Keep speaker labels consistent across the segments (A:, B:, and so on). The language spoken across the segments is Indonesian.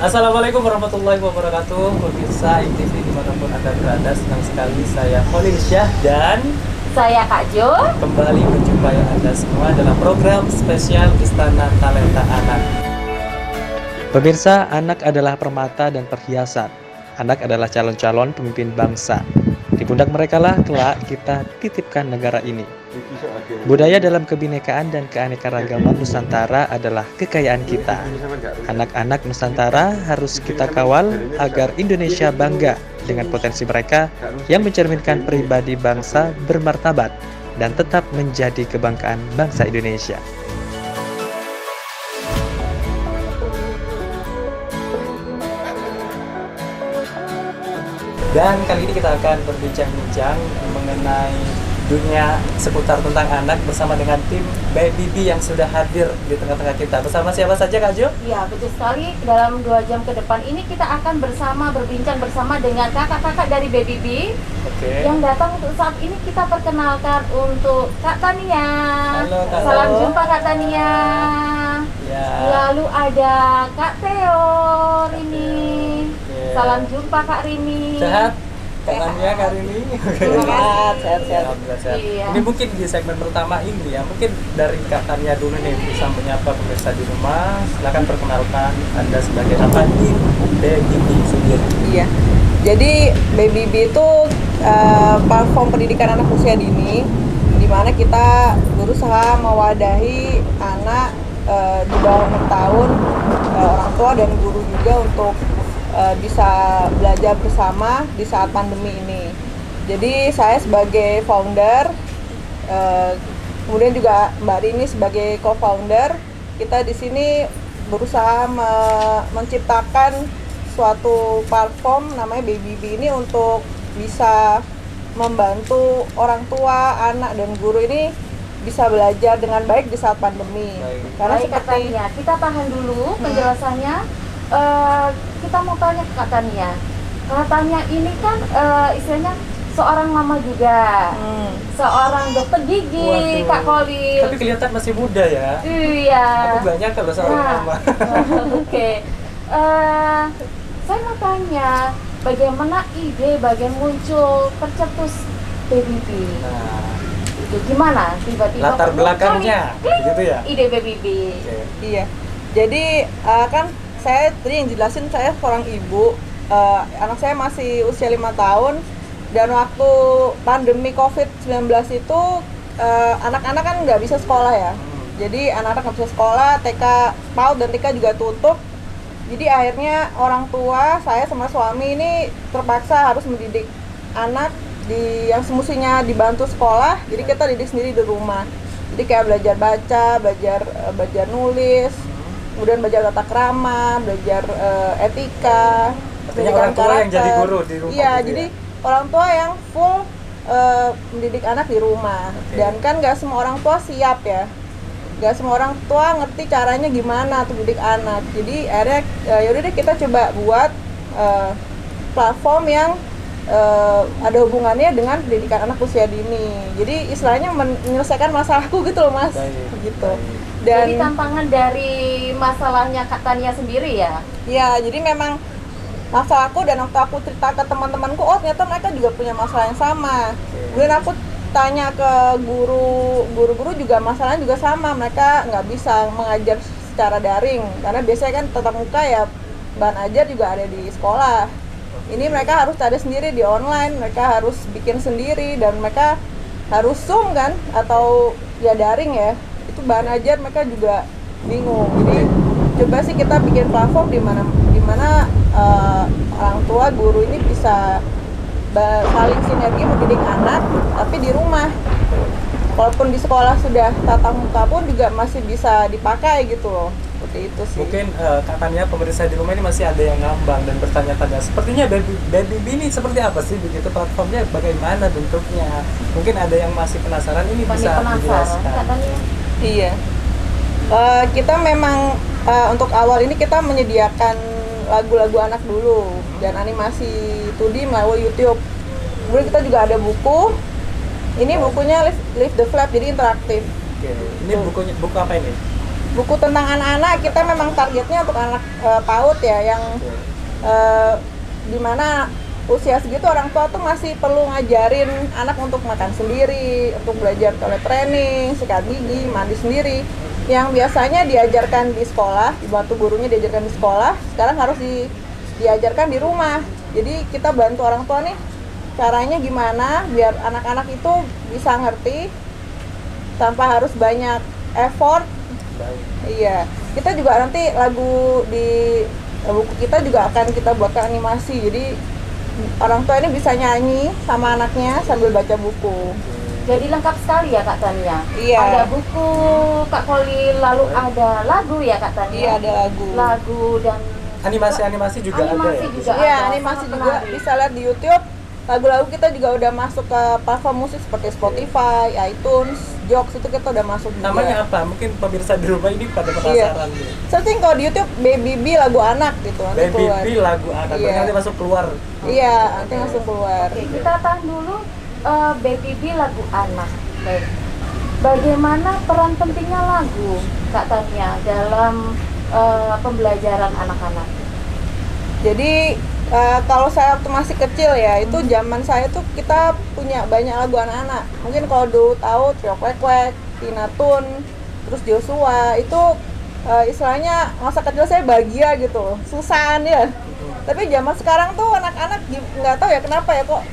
A: Assalamualaikum warahmatullahi wabarakatuh. Pemirsa ITV dimanapun Anda berada, senang sekali saya Khalil Syah dan
B: Saya Kak Jo.
A: kembali menjumpai Anda semua dalam program spesial Istana Talenta Anak. Pemirsa, anak adalah permata dan perhiasan. Anak adalah calon-calon pemimpin bangsa. Di pundak mereka lah kelak kita titipkan negara ini. Budaya dalam kebinekaan dan keanekaragaman Nusantara adalah kekayaan kita. Anak-anak Nusantara harus kita kawal agar Indonesia bangga dengan potensi mereka yang mencerminkan pribadi bangsa bermartabat dan tetap menjadi kebanggaan bangsa Indonesia. Dan kali ini kita akan berbincang-bincang mengenai dunia seputar tentang anak bersama dengan tim Baby B yang sudah hadir di tengah-tengah kita. Bersama siapa saja Kak Jo?
B: Ya, betul sekali. Dalam 2 jam ke depan ini kita akan berbincang bersama dengan kakak-kakak dari Baby B.
A: Oke.
B: Yang datang untuk saat ini kita perkenalkan untuk Kak Tania.
A: Halo, Kak.
B: Salam jumpa Kak Tania.
A: Ya.
B: Lalu ada Kak Theo Rini.
A: Oke.
B: Salam jumpa Kak Rini.
A: Sehat? Kak Tania Kak Rini?
B: Sehat.
A: Alhamdulillah sehat.
B: Iya.
A: Ini mungkin di segmen pertama ini ya, mungkin dari Kak Tania dulu nih bisa menyapa pemirsa di rumah. Silakan perkenalkan Anda sebagai apa di Baby B sendiri.
C: Iya, jadi Baby B itu platform pendidikan anak usia dini, di mana kita berusaha mewadahi anak di bawah 6 tahun, orang tua dan guru juga untuk bisa belajar bersama di saat pandemi ini. Jadi saya sebagai founder, kemudian juga Mbak Rini sebagai co-founder, kita di sini berusaha menciptakan suatu platform namanya Baby B ini untuk bisa membantu orang tua, anak dan guru ini bisa belajar dengan baik di saat pandemi.
A: Baik.
C: Karena
B: Baik, Kak
C: seperti
B: Tania, kita tahan dulu penjelasannya. Kita mau tanya ke Kak Tania. Kak Tania ini kan istilahnya seorang mama juga, seorang dokter gigi.
A: Waduh.
B: Kak Khalil.
A: Tapi kelihatan masih muda ya.
B: Iya.
A: Aku banyak kalau seorang
B: Nah.
A: mama.
B: Oke. Saya mau tanya, bagaimana ide bagian muncul tercetus Baby B?
A: Nah,
B: Itu gimana tiba-tiba
A: latar
B: muncul
A: belakangnya,
B: nih, kling,
A: gitu ya.
B: ide Baby B.
A: Oke.
C: Iya, jadi kan saya tadi yang jelasin saya seorang ibu, anak saya masih usia 5 tahun, dan waktu pandemi COVID-19 itu anak-anak kan nggak bisa sekolah ya. Jadi anak-anak nggak bisa sekolah, TK, PAUD dan TK juga tutup. Jadi akhirnya orang tua saya sama suami ini terpaksa harus mendidik anak yang semestinya dibantu sekolah, jadi kita didik sendiri di rumah. Jadi kayak belajar baca, belajar nulis, kemudian belajar tata krama, belajar etika,
A: Artinya orang tua yang jadi guru di rumah.
C: Iya,
A: gitu ya?
C: jadi orang tua yang full mendidik anak di rumah.
A: Oke.
C: Dan kan nggak semua orang tua siap ya. Nggak semua orang tua ngerti caranya gimana untuk mendidik anak. Jadi akhirnya yaudah deh kita coba buat platform yang ada hubungannya dengan pendidikan anak usia dini. Jadi istilahnya menyelesaikan masalahku gitu loh Mas.
A: Baik,
C: Gitu.
A: baik.
C: Dan
B: Jadi tantangan dari masalahnya Kak Tania sendiri ya?
C: ya, jadi memang masalahku dan waktu aku cerita ke teman-temanku, oh ternyata mereka juga punya masalah yang sama. Kemudian aku tanya ke guru-guru juga masalahnya juga sama, mereka nggak bisa mengajar secara daring karena biasanya kan tatap muka ya, bahan ajar juga ada di sekolah. Ini mereka harus ada sendiri di online, mereka harus bikin sendiri dan mereka harus Zoom kan atau ya daring ya, itu bahan ajar mereka juga bingung. Jadi coba sih kita bikin platform di mana orang tua guru ini bisa saling sinergi mendidik anak tapi di rumah. Walaupun di sekolah sudah tatap muka pun juga masih bisa dipakai gitu loh. Seperti itu sih.
A: Mungkin katanya pemirsa di rumah ini masih ada yang ngambang dan bertanya-tanya, sepertinya Baby B ini seperti apa sih begitu, platformnya bagaimana bentuknya? Mungkin ada yang masih penasaran, ini bisa
B: Penasaran
A: dijelaskan.
B: Kak Tania?
C: Iya. Kita memang untuk awal ini kita menyediakan lagu-lagu anak dulu dan animasi 2D melalui YouTube. Kemudian kita juga ada buku. Ini bukunya Lift the Flap, jadi interaktif.
A: Oke. Ini buku apa ini?
C: buku tentang anak-anak kita memang targetnya untuk anak PAUD ya, yang dimana usia segitu orang tua tuh masih perlu ngajarin anak untuk makan sendiri, untuk belajar toilet training, sikat gigi, mandi sendiri. Yang biasanya diajarkan di sekolah, dibantu gurunya diajarkan di sekolah, sekarang harus diajarkan di rumah. Jadi kita bantu orang tua nih, caranya gimana biar anak-anak itu bisa ngerti tanpa harus banyak effort. Iya, kita juga nanti lagu di buku kita juga akan kita buatkan animasi. Jadi orang tua ini bisa nyanyi sama anaknya sambil baca buku.
B: Jadi lengkap sekali ya Kak Tania.
C: Iya.
B: Ada buku Kak Koli, lalu ada lagu ya Kak Tania.
C: Iya, ada lagu.
B: Lagu dan
A: Animasi juga ada ya?
B: juga
C: Iya,
B: ada.
C: animasi
B: Sangat
C: juga
B: menarik.
C: bisa lihat di YouTube. Lagu-lagu kita juga udah masuk ke platform musik seperti Spotify, iTunes, Joox, itu kita udah masuk juga.
A: Namanya apa? Mungkin pemirsa di rumah ini pada
C: Iya.
A: penasaran nih.
C: Searching kalau di YouTube Baby B lagu anak gitu nanti
A: Baby
C: keluar.
A: B lagu anak,
C: Iya.
A: nanti masuk keluar.
C: Iya, nanti langsung keluar.
B: Oke, kita tahan dulu Baby B lagu anak. Baik. Bagaimana peran pentingnya lagu Kak Tania dalam pembelajaran anak-anak?
C: Jadi kalau saya waktu masih kecil ya, itu zaman saya tuh kita punya banyak lagu anak-anak. Mungkin kalau dulu tahu Trio Kwek Kwek, Tina Toon, terus Joshua, itu istilahnya masa kecil saya bahagia gitu, susahan ya. Tapi zaman sekarang tuh anak-anak nggak tahu ya kenapa ya kok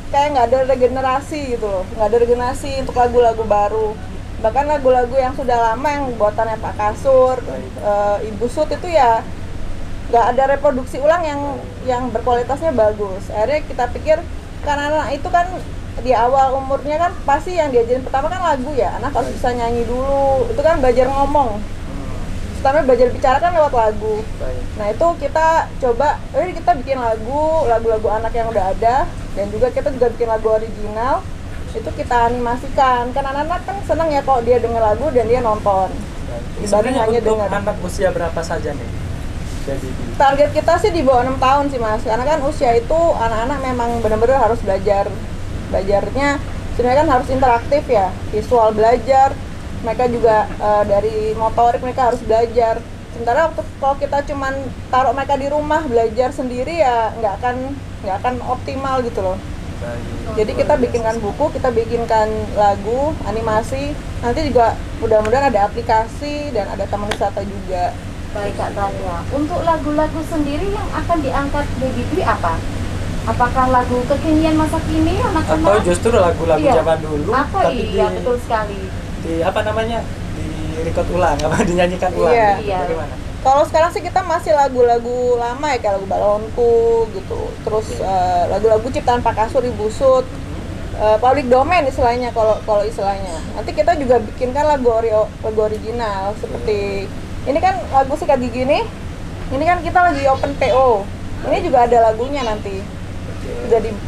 C: kayak nggak ada regenerasi gitu loh, nggak ada regenerasi untuk lagu-lagu baru. Bahkan lagu-lagu yang sudah lama yang buatannya Pak Kasur, Ibu Sut itu ya nggak ada reproduksi ulang yang berkualitasnya bagus. Akhirnya kita pikir karena anak itu kan di awal umurnya kan pasti yang diajarin pertama kan lagu ya, anak harus bisa nyanyi dulu, itu kan belajar ngomong. Pertama belajar bicara kan lewat lagu. Nah itu kita coba, kita bikin lagu-lagu anak yang udah ada, dan juga kita juga bikin lagu original. Itu kita animasikan, kan anak-anak kan seneng ya kalau dia denger lagu dan dia nonton.
A: Ini
C: Dibanding
A: sebenarnya
C: hanya
A: untuk
C: dengar.
A: anak usia berapa saja nih? Jadi
C: Target kita sih di bawah 6 tahun sih Mas, karena kan usia itu anak-anak memang benar-benar harus belajarnya sebenarnya kan harus interaktif ya, visual belajar, mereka juga dari motorik mereka harus belajar. Sementara waktu kalau kita cuman taruh mereka di rumah belajar sendiri ya nggak akan optimal gitu loh. Jadi kita bikinkan buku, kita bikinkan lagu, animasi, nanti juga mudah-mudahan ada aplikasi dan ada taman wisata juga.
B: Baik Kak Tania, untuk lagu-lagu sendiri yang akan diangkat Baby B apa? Apakah lagu kekinian masa kini
A: atau
B: anak-anak?
A: justru lagu-lagu
B: Iya.
A: zaman dulu
B: Apa
A: tapi
B: iya betul sekali.
A: di apa namanya? Di record ulang, apa dinyanyikan ulang?
C: Iya.
A: Gitu.
B: Iya.
A: Bagaimana?
C: Kalau sekarang sih kita masih lagu-lagu lama ya, kayak lagu Balonku gitu. Terus lagu-lagu ciptaan Pak Kasur, Ibu Sut, public domain istilahnya kalau istilahnya. Nanti kita juga bikinkan lagu original seperti ini kan lagu Sikat Gigi nih. Ini kan kita lagi open PO. Ini juga ada lagunya nanti.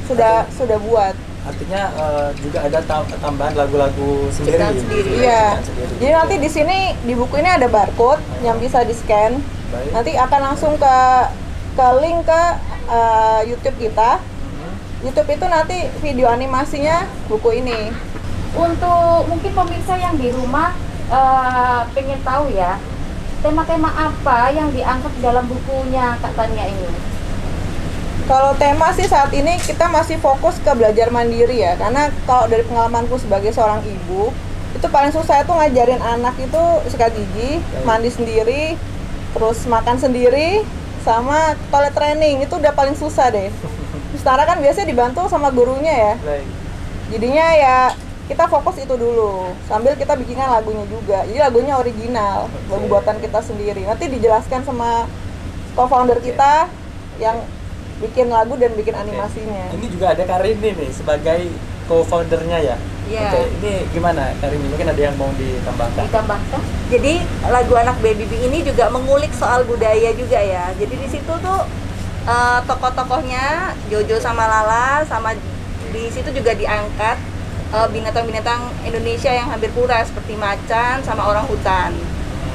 C: Sudah buat.
A: Artinya juga ada tambahan lagu-lagu sendiri.
B: Ciptaan sendiri.
C: Iya.
A: Ciptaan sendiri.
C: Jadi nanti di sini di buku ini ada barcode yang bisa di-scan.
A: Baik.
C: Nanti akan langsung ke link ke YouTube kita. YouTube itu nanti video animasinya buku ini.
B: Untuk mungkin pemirsa yang di rumah pengen tahu ya, tema-tema apa yang diangkat dalam bukunya Kak Tania ini?
C: Kalau tema sih saat ini kita masih fokus ke belajar mandiri ya, karena kalau dari pengalamanku sebagai seorang ibu, itu paling susah itu ngajarin anak itu sikat gigi, mandi sendiri, terus makan sendiri, sama toilet training, itu udah paling susah deh. Setara kan biasanya dibantu sama gurunya ya,
A: Baik.
C: jadinya ya kita fokus itu dulu, sambil kita bikinkan lagunya juga, jadi lagunya original, lagu buatan kita sendiri. Nanti dijelaskan sama co-founder kita yang bikin lagu dan bikin animasinya.
A: Ini juga ada Karini nih sebagai co-foundernya ya.
D: Iya.
A: Oke, ini gimana Karini? Mungkin ada yang mau ditambahkan?
B: Ditambahkan?
D: Jadi lagu anak Baby B ini juga mengulik soal budaya juga ya. Jadi di situ tuh tokoh-tokohnya Jojo sama Lala, sama di situ juga diangkat binatang-binatang Indonesia yang hampir punah seperti macan sama orang hutan.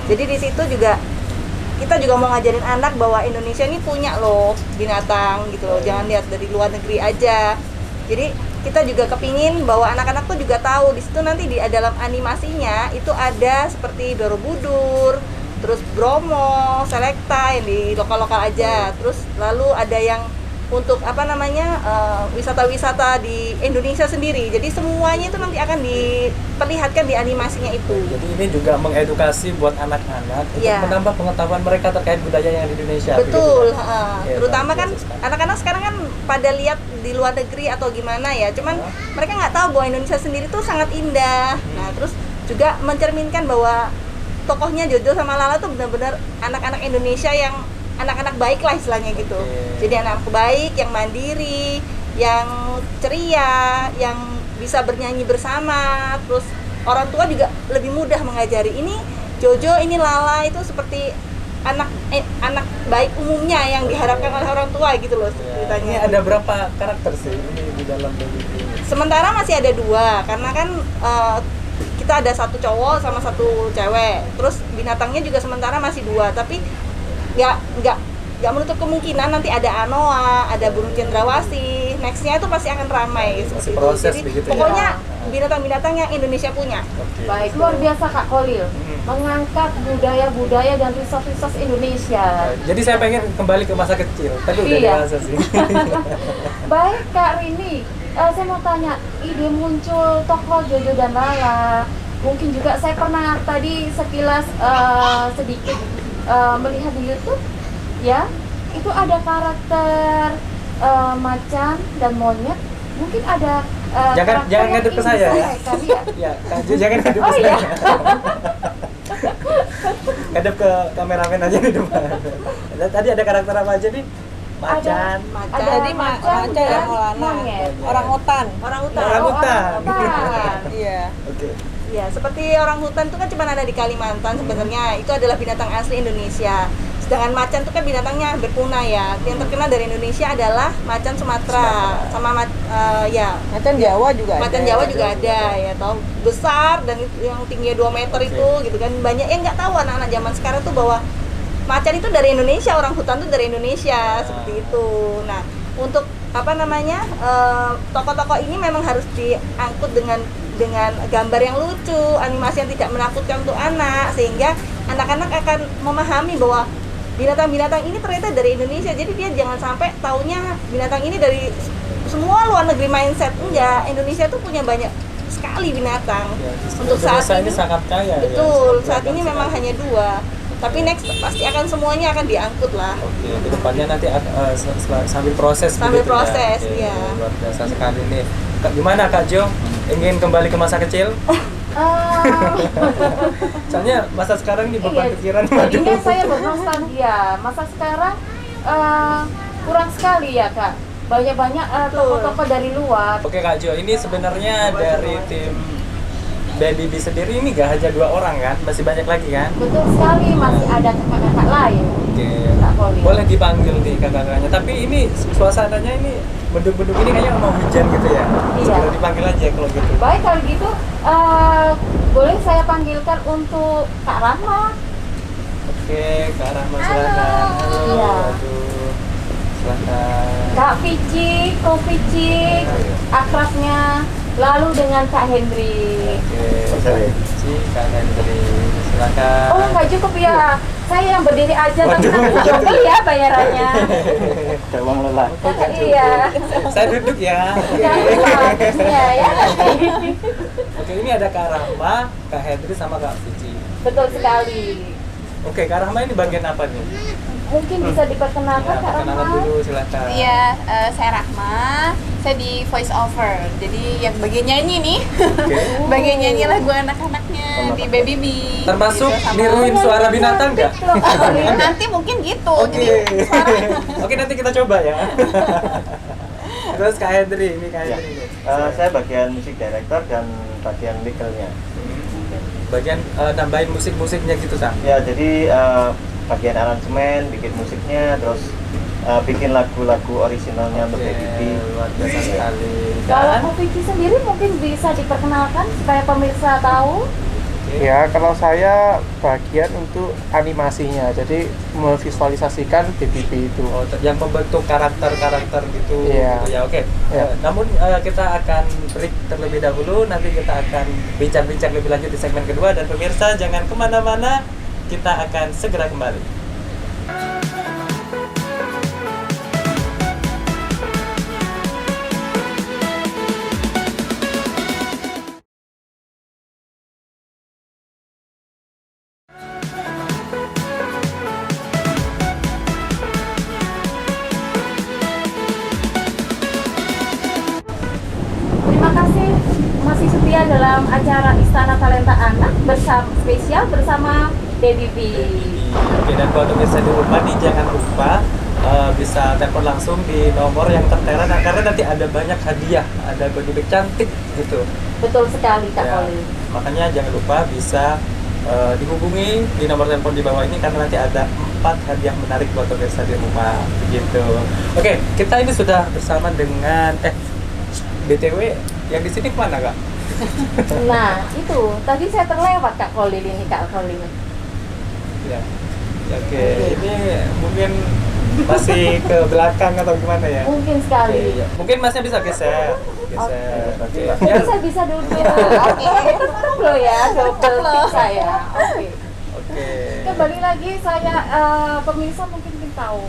D: Jadi di situ juga kita juga mau ngajarin anak bahwa Indonesia ini punya loh binatang gitu loh. Jangan lihat dari luar negeri aja. Jadi kita juga kepingin bahwa anak-anak tuh juga tahu di situ nanti di dalam animasinya itu ada seperti Borobudur, terus Bromo, Selekta yang di lokal-lokal aja, terus lalu ada yang untuk wisata-wisata di Indonesia sendiri. Jadi semuanya itu nanti akan diperlihatkan di animasinya itu.
A: Jadi ini juga mengedukasi buat anak-anak untuk
D: Iya.
A: menambah pengetahuan mereka terkait budaya yang ada di Indonesia.
D: Betul,
A: begitu, Pak? Oke,
D: terutama
A: luar
D: kan
A: biasa sekali.
D: anak-anak sekarang kan pada lihat di luar negeri atau gimana ya, cuman mereka nggak tahu bahwa Indonesia sendiri tuh sangat indah. Nah, terus juga mencerminkan bahwa tokohnya Jojo sama Lala tuh benar-benar anak-anak Indonesia yang anak-anak baik lah istilahnya gitu.
A: Oke.
D: Jadi anak baik, yang mandiri, yang ceria, yang bisa bernyanyi bersama, terus orang tua juga lebih mudah mengajari. Ini Jojo, ini Lala itu seperti anak baik umumnya yang diharapkan oleh orang tua gitu loh
A: Ya, ini
D: ceritanya.
A: ada berapa karakter sih ini di dalam baby ini?
D: Sementara masih ada 2 karena kan kita ada 1 cowok sama 1 cewek. Terus binatangnya juga sementara masih 2, tapi nggak menutup kemungkinan nanti ada Anoa, ada burung cendrawasih. Nextnya itu pasti akan ramai seperti itu.
A: proses
D: Jadi
A: begitu ya?
D: pokoknya binatang-binatang yang Indonesia punya.
A: Oke.
B: Baik, luar biasa Kak Kholil, mengangkat budaya-budaya dan resource-resource Indonesia.
A: Jadi saya pengen kembali ke masa kecil. Tadi udah
B: Iya.
A: dewasa sih.
B: Baik Kak Rini, saya mau tanya, ide muncul tokoh Jojo dan Lala, mungkin juga saya pernah tadi sekilas sedikit melihat di YouTube, ya, itu ada karakter macan dan monyet, mungkin ada karakter
A: jangan
B: yang
A: ngadep ke
B: ingin
A: saya ya.
B: disampaikan, ya.
A: Ya, Kak Jo, jangan ngadep ke
B: Oh
A: saya.
B: iya.
A: Ngadep ke kameramen aja di depan. Tadi ada karakter apa aja nih? Macan.
B: Ada
C: Jadi
B: macan
C: macan
B: dan
C: yang Maulana,
B: monyet.
C: orang hutan.
D: Orang hutan.
A: Orang hutan.
B: Hutan.
C: Iya.
A: Oke.
D: Ya, seperti orang hutan itu kan cuma ada di Kalimantan sebenarnya. Itu adalah binatang asli Indonesia. Sedangkan macan itu kan binatangnya hampir punah ya. Yang terkenal dari Indonesia adalah macan Sumatera sama
C: Macan Jawa juga ada.
D: macan Jawa juga ada ya, tahu besar dan itu yang tingginya 2 meter itu gitu kan. Banyak yang nggak tahu anak-anak zaman sekarang tuh bahwa macan itu dari Indonesia, orang hutan itu dari Indonesia seperti itu. Nah, untuk tokoh-tokoh ini memang harus diangkut dengan gambar yang lucu, animasi yang tidak menakutkan untuk anak, sehingga anak-anak akan memahami bahwa binatang-binatang ini ternyata dari Indonesia. Jadi dia jangan sampai taunya binatang ini dari semua luar negeri mindset. Enggak, Indonesia tuh punya banyak sekali binatang.
A: Ya,
D: Untuk saat
A: Indonesia ini
D: ini
A: sangat kaya.
D: betul,
A: ya,
D: saat
A: beragam
D: ini memang
A: sekali.
D: hanya 2. Tapi next pasti akan semuanya akan diangkut lah.
A: Oke, kedepannya nanti sambil proses.
D: Sambil
A: begitu ya?
D: proses,
A: Oke,
D: iya.
A: Luar biasa sekali nih. Gimana Kak Jo? Ingin kembali ke masa kecil? Soalnya masa sekarang ini beban
B: Iya,
A: pikiran.
B: ini saya bernostalgia. Masa sekarang kurang sekali ya Kak. Banyak-banyak tokoh-tokoh dari luar.
A: Oke Kak Jo, ini sebenarnya dari tim Baby B sendiri ini gak hanya 2 orang kan? Masih banyak lagi kan?
B: Betul sekali, masih ada kakak-kakak lain.
A: Oke,
B: Kak Kholil.
A: boleh dipanggil nih kakak-kakaknya. Tapi ini suasananya ini mendung-mendung ini kayaknya mau hujan gitu ya.
B: Iya.
A: Segera dipanggil aja kalau gitu.
B: Baik kalau gitu, boleh saya panggilkan untuk Kak Rahma.
A: Oke, Kak Rahma silakan. Halo.
B: Iya.
A: Aduh. Silakan.
B: Kak Vici, Ko Vici, akrabnya. Lalu dengan Kak Hendri.
A: Oke. Si Kak Hendri. Silakan.
B: Oh nggak cukup ya, saya yang berdiri aja tapi
A: Waduh,
B: nanti
A: gitu.
B: ambil ya bayarannya.
A: Kayak uang lelah.
B: Iya.
A: Saya duduk ya.
B: Jangan lupa habisnya ya.
A: Oke, ini ada Kak Rahma, Kak Hendri sama Kak Vici.
B: Betul sekali.
A: Oke, Kak Rahma ini bagian apa nih?
B: Mungkin bisa diperkenalkan Kak
A: Perkenalan
B: Rahma.
A: dulu silakan.
E: Iya, saya Rahma. Saya di voice over. Jadi yang bagian nyanyi nih.
A: Oke.
E: Bagian nyanyi lagu anak-anaknya di Baby B.
A: Termasuk
E: sama-
A: niruin suara binatang nggak?
E: Nanti mungkin gitu.
A: Oke.
E: Jadi suara
A: Oke, nanti kita coba ya. Terus Kak Hendri, ini Kak
F: Ya.
A: Hendri nih.
F: Saya bagian musik director dan bagian legalnya.
A: Bagian nambahin musik-musiknya gitu, Kak.
F: Ya, jadi bagian aransemen, bikin musiknya, terus bikin lagu-lagu originalnya untuk
A: Oke,
F: Baby B.
A: luar biasa sekali.
B: Kalau
A: Dan
B: Ko Vici sendiri mungkin bisa diperkenalkan supaya pemirsa tahu.
G: Ya, kalau saya bagian untuk animasinya, jadi memvisualisasikan BBB itu.
A: Oh, yang membentuk karakter-karakter gitu.
G: Iya.
A: Gitu ya, oke.
G: Iya.
A: Namun kita akan break terlebih dahulu. Nanti kita akan bincang-bincang lebih lanjut di segmen kedua. Dan pemirsa jangan kemana-mana. Kita akan segera kembali.
B: Terima kasih masih setia dalam acara Istana Talenta Anak bersama Baby B.
A: Oke, dan buat pemirsa di rumah nih jangan lupa bisa telepon langsung di nomor yang tertera, karena nanti ada banyak hadiah, ada baju bag cantik gitu.
B: Betul sekali Kak
A: Ya,
B: Oli.
A: makanya jangan lupa bisa dihubungi di nomor telepon di bawah ini, karena nanti ada 4 hadiah menarik buat pemirsa di rumah gitu. Oke, kita ini sudah bersama dengan BTW yang di sini kemana Kak?
B: Nah, itu tadi saya terlewat Kak Kolil ini Kak Kolil.
A: Ya, oke. Ini mungkin masih ke belakang atau gimana ya?
B: Mungkin
A: Oke,
B: sekali.
A: ya. Mungkin masnya bisa geser. Oke.
B: Bisa duduk. Oke, tetap loh ya, double tip saya. Oke.
A: Oke.
B: Kembali lagi saya pemirsa mungkin ingin tahu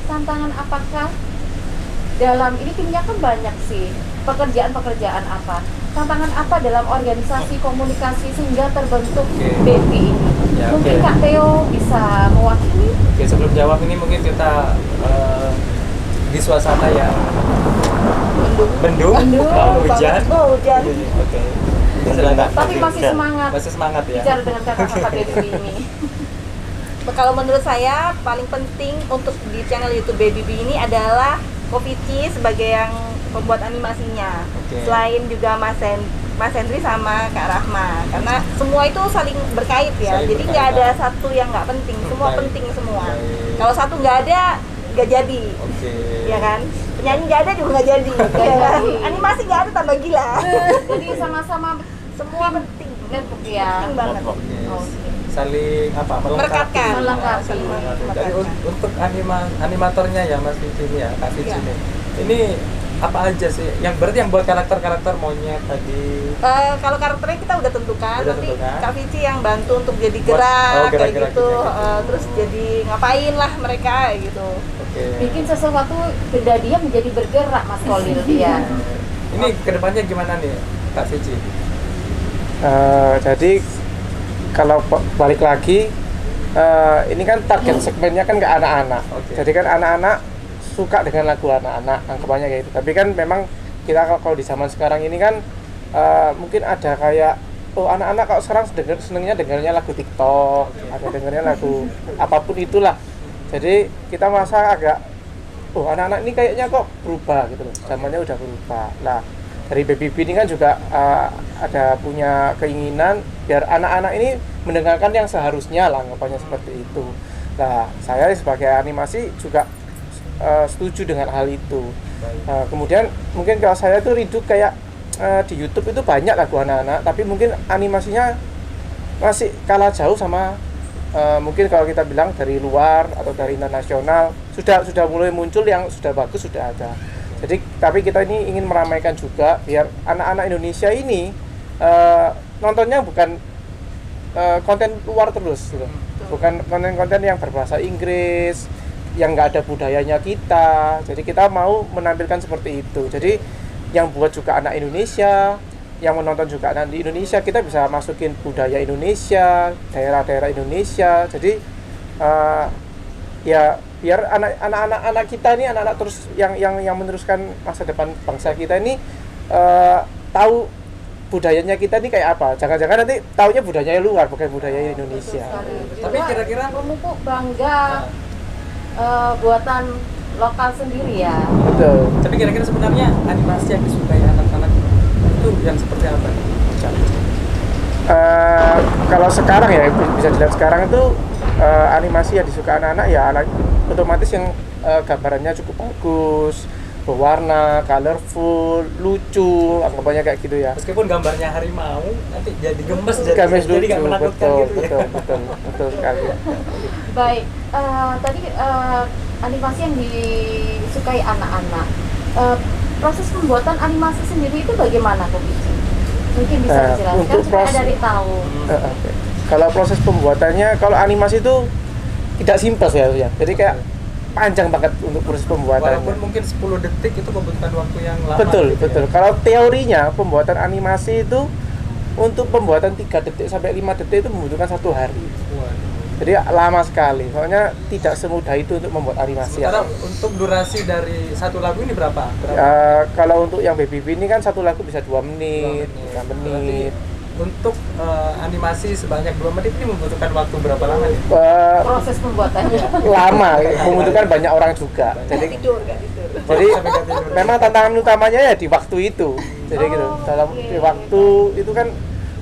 B: tantangan apakah dalam ini timnya kan banyak sih, pekerjaan apa, tantangan apa dalam organisasi komunikasi sehingga terbentuk BB ini.
A: Ya,
B: Mungkin
A: oke.
B: Kak Theo bisa mewakili.
A: Oke, sebelum jawab ini mungkin kita di suasana yang mendung, hujan.
D: Oh, hujan.
A: Oke. Silakan.
B: Tapi masih semangat
A: Masih semangat ya.
B: bicara dengan kata-kata BB ini.
D: Kalau menurut saya paling penting untuk di channel YouTube Baby B ini adalah Kofici sebagai yang pembuat animasinya.
A: Oke.
D: Selain juga Mas Hendri sama Kak Rahma, karena semua itu saling berkait ya.
A: Saling
D: Jadi nggak
A: berkaitan.
D: ada satu yang nggak penting, semua
A: Baik.
D: penting semua.
A: Baik.
D: Kalau satu nggak ada, nggak jadi,
A: Oke.
D: ya kan? Penyanyi nggak ada juga nggak jadi, ya kan? Animasi nggak ada tambah gila.
B: Jadi sama-sama
D: Semua penting,
B: network ya.
D: penting banget.
A: Oke.
B: Oke.
A: Saling melengkapi.
D: Merekatkan.
B: Melengkapi.
A: Saling melengkapi. Jadi
D: Merekatkan.
A: untuk animatornya ya Mas Vici ini ya, Kak Vici
D: Iya.
A: ini apa aja sih? Berarti yang buat karakter monyet tadi.
D: Kalau karakternya kita udah tentukan,
A: Udah
D: nanti
A: tentukan.
D: Kak Vici yang bantu untuk jadi
A: Buat-
D: gerak, kayak
A: gerak-geraknya
D: gitu,
A: gitu.
D: terus jadi ngapain lah mereka kayak gitu.
A: Oke.
B: Bikin sesuatu benda dia menjadi bergerak Mas Kolil dia.
A: Ini kedepannya gimana nih Kak Vici?
G: Jadi kalau balik lagi, ini kan target segmennya kan ke anak-anak.
A: Oke.
G: Jadi kan anak-anak suka dengan lagu anak-anak, anggapannya kayak gitu. Tapi kan memang kita kalau di zaman sekarang ini kan mungkin ada kayak anak-anak kalau sekarang dengarnya lagu TikTok, ada dengarnya lagu apapun itulah. Jadi kita merasa agak anak-anak ini kayaknya kok berubah gitu loh. Zamannya udah berubah. Nah, dari BBB ini kan juga ada punya keinginan biar anak-anak ini mendengarkan yang seharusnya lah, anggapannya seperti itu. Nah, saya sebagai animasi juga setuju dengan hal itu. Kemudian mungkin kalau saya tuh rindu kayak di YouTube itu banyak lagu anak-anak, tapi mungkin animasinya masih kalah jauh sama mungkin kalau kita bilang dari luar atau dari internasional sudah mulai muncul yang sudah bagus, sudah ada. Jadi tapi kita ini ingin meramaikan juga biar anak-anak Indonesia ini nontonnya bukan konten luar terus gitu. Bukan konten-konten yang berbahasa Inggris yang nggak ada budayanya kita. Jadi kita mau menampilkan seperti itu. Jadi yang buat juga anak Indonesia, yang menonton juga anak di Indonesia, kita bisa masukin budaya Indonesia, daerah-daerah Indonesia. Jadi ya biar anak-anak kita ini, anak-anak terus yang meneruskan masa depan bangsa kita ini tahu budayanya kita ini kayak apa. Jangan-jangan nanti taunya budayanya luar, bukan budaya Indonesia.
A: Tapi kira-kira
B: memupuk bangga buatan lokal sendiri ya.
G: Betul.
A: Tapi kira-kira sebenarnya animasi yang disukai anak-anak itu yang seperti apa?
G: Kalau sekarang ya bisa dilihat sekarang itu animasi yang disukai anak-anak ya otomatis yang gambarannya cukup bagus, berwarna, colorful, lucu, anggapannya kayak gitu ya.
A: Meskipun gambarnya harimau, nanti jadi gemes,
G: Games
A: jadi nggak
G: lucu,
A: menakutkan
G: betul,
A: gitu
G: betul,
A: ya.
G: betul sekali.
B: Baik, tadi animasi yang disukai anak-anak. Proses pembuatan animasi sendiri itu bagaimana, Kok Bici? Mungkin bisa dijelaskan
G: untuk
B: supaya
G: proses-
B: dari tahu.
G: Oke. Kalau proses pembuatannya, kalau animasi itu tidak simpel ya. Jadi kayak panjang banget untuk proses pembuatannya.
A: Walaupun mungkin 10 detik itu membutuhkan waktu yang lama.
G: Betul,
A: gitu
G: betul.
A: ya.
G: Kalau teorinya pembuatan animasi itu untuk pembuatan 3 detik sampai 5 detik itu membutuhkan 1 hari.
A: Waduh.
G: Jadi lama sekali. Soalnya tidak semudah itu untuk membuat animasi.
A: Sementara untuk durasi dari satu lagu ini berapa?
G: Kalau untuk yang Baby B ini kan satu lagu bisa 2 menit, 3
A: Berarti
G: menit.
A: untuk animasi sebanyak 2 menit ini membutuhkan waktu berapa lama nih?
B: Proses pembuatannya.
G: Lama, membutuhkan banyak orang juga. Jadi
D: tidur.
G: memang tantangan utamanya ya di waktu itu. Jadi gitu. Dalam di waktu itu kan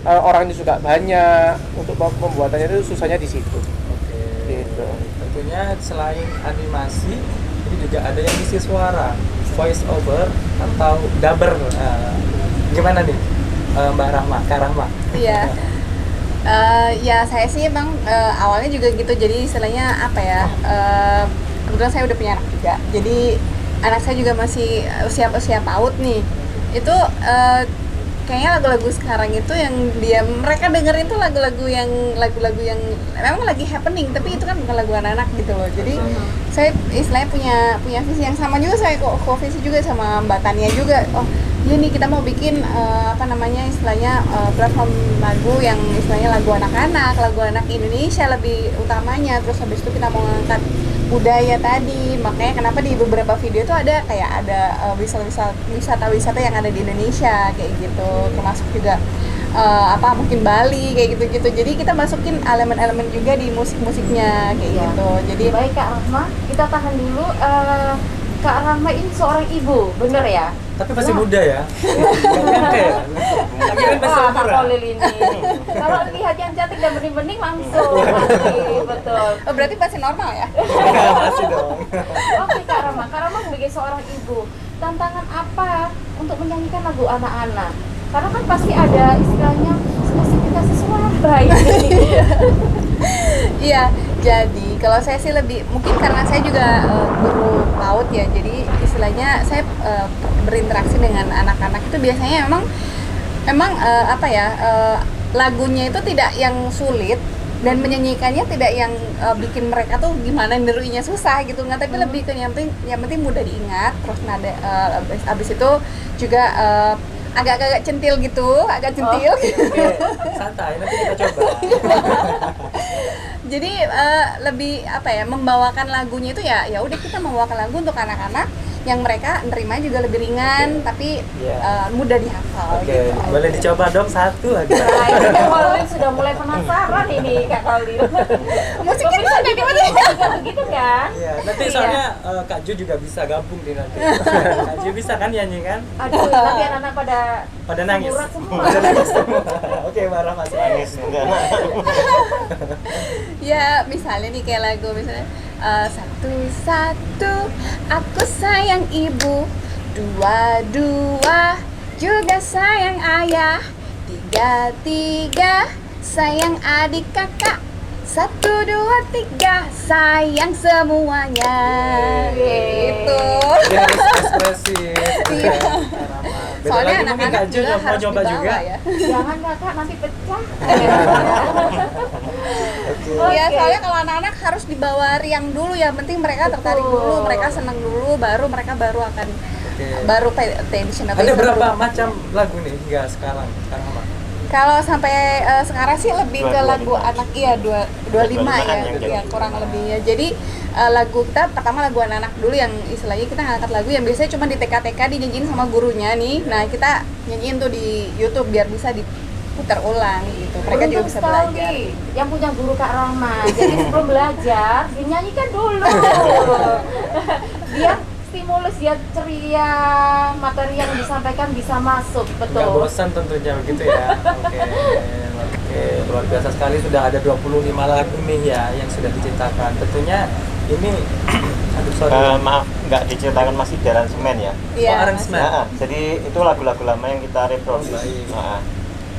G: orangnya juga banyak, untuk pembuatannya itu susahnya di situ.
A: Oke.
G: Gitu.
A: Tentunya selain animasi, ini juga ada yang isi suara, voice over atau dubber. Gimana nih, Mbak Rahma, Kak Rahma?
E: Iya. Ya saya sih emang awalnya juga gitu, jadi istilahnya apa ya, kebetulan saya udah punya anak juga, jadi anak saya juga masih usia PAUD nih. Itu kayaknya lagu-lagu sekarang itu yang mereka dengerin tuh lagu-lagu yang memang lagi happening, tapi itu kan bukan lagu anak-anak gitu loh. Jadi saya istilahnya punya visi yang sama juga, saya kok visi juga sama Mbak Tania juga. Oh iya nih, kita mau bikin istilahnya platform lagu yang istilahnya lagu anak-anak, lagu anak Indonesia lebih utamanya. Terus habis itu kita mau ngangkat budaya tadi, makanya kenapa di beberapa video itu ada kayak wisata-wisata yang ada di Indonesia kayak gitu, termasuk juga mungkin Bali kayak gitu-gitu. Jadi kita masukin elemen-elemen juga di musik-musiknya kayak
B: Iya.
E: gitu. Jadi
B: Baik Kak Rahma, kita tahan dulu. Kak Rahma ini seorang ibu, bener ya?
A: Tapi masih muda ya? Gak nyangka ya? Akhirnya masih
B: Wah, Kak
A: umur ya?
B: Kolil ini. Kalau lihat yang cantik dan bening-bening langsung. Oke, betul.
E: oh, berarti masih normal ya?
A: Masih dong.
B: Oke Kak Rahma sebagai seorang ibu, tantangan apa untuk menyanyikan lagu anak-anak? Karena kan pasti ada istilahnya spesifikasi suara ini.
E: Iya, jadi kalau saya sih lebih, mungkin karena saya juga guru PAUD ya, jadi istilahnya saya berinteraksi dengan anak-anak itu biasanya memang lagunya itu tidak yang sulit, dan menyanyikannya tidak yang bikin mereka tuh gimana niruinnya susah gitu nggak, tapi lebih ke yang penting mudah diingat. Terus nada abis itu juga agak-agak centil gitu, agak centil.
A: Oke, santai, nanti kita coba.
E: Jadi lebih membawakan lagunya itu ya udah, kita membawakan lagu untuk anak-anak yang mereka nerima juga lebih ringan, tapi mudah dihafal.
A: Oke,
E: Gitu.
A: boleh dicoba dong satu lagi.
B: Nah, ini Kak Kolil sudah mulai penasaran ini Kak Kolil.
E: Musiknya
B: Kok bisa
E: tuh
B: juga begitu kan?
A: Iya, nanti soalnya Kak Ju juga bisa gabung di nanti. Kak Ju bisa kan nyanyi kan?
B: Aduh, nanti anak-anak
A: Pada nangis.
B: Murat semua.
A: Pada nangis semua. Oke, marah Mas.
F: Nangis enggak?
E: Ya misalnya nih kayak lagu misalnya satu-satu aku sayang ibu, dua-dua juga sayang ayah, tiga-tiga sayang adik kakak, 1, 2, 3 sayang semuanya. Gitu.
A: Dia harus ekspresif.
E: Iya.
A: Beda
E: Soalnya
A: lagi mungkin
E: anak-anak
A: Kak Ju
E: juga
A: mau
E: harus
A: coba
E: dibawa
A: juga.
E: ya.
B: Jangan Kakak, nanti pecah.
E: Iya, soalnya kalau anak-anak harus dibawa riang dulu, ya penting mereka tertarik dulu, mereka senang dulu, baru mereka akan pay attention. atau
A: Ada
E: bisa
A: berapa
E: baru-
A: macam lagu nih hingga sekarang? Mah?
E: Kalau sampai sekarang sih lebih ke
F: 25.
E: lagu anak, iya 25 ya,
F: yang jadi.
E: ya kurang lebihnya. Jadi lagu kita pertama lagu anak-anak dulu, yang istilahnya kita ngangkat lagu yang biasanya cuma di TK-TK dinyanyiin sama gurunya nih. Nah kita nyanyiin tuh di YouTube biar bisa diputar ulang gitu. Mereka juga
B: Beruntung
E: bisa
B: sekali
E: belajar.
B: yang punya guru Kak Rahma. Jadi sebelum belajar, dinyanyikan dulu. Dia stimulus, dia ceria, materi yang disampaikan bisa masuk,
A: Nggak
B: betul.
A: bosan tentunya begitu ya. Oke, luar biasa sekali, sudah ada 25 lagu nih ya yang sudah diciptakan. Tentunya Ini aduh sorry.
F: Maaf, nggak diciptakan masih di aransemen ya.
E: Iya.
A: aransemen.
F: Nah, jadi itu lagu-lagu lama yang kita reproduksi.
A: baik.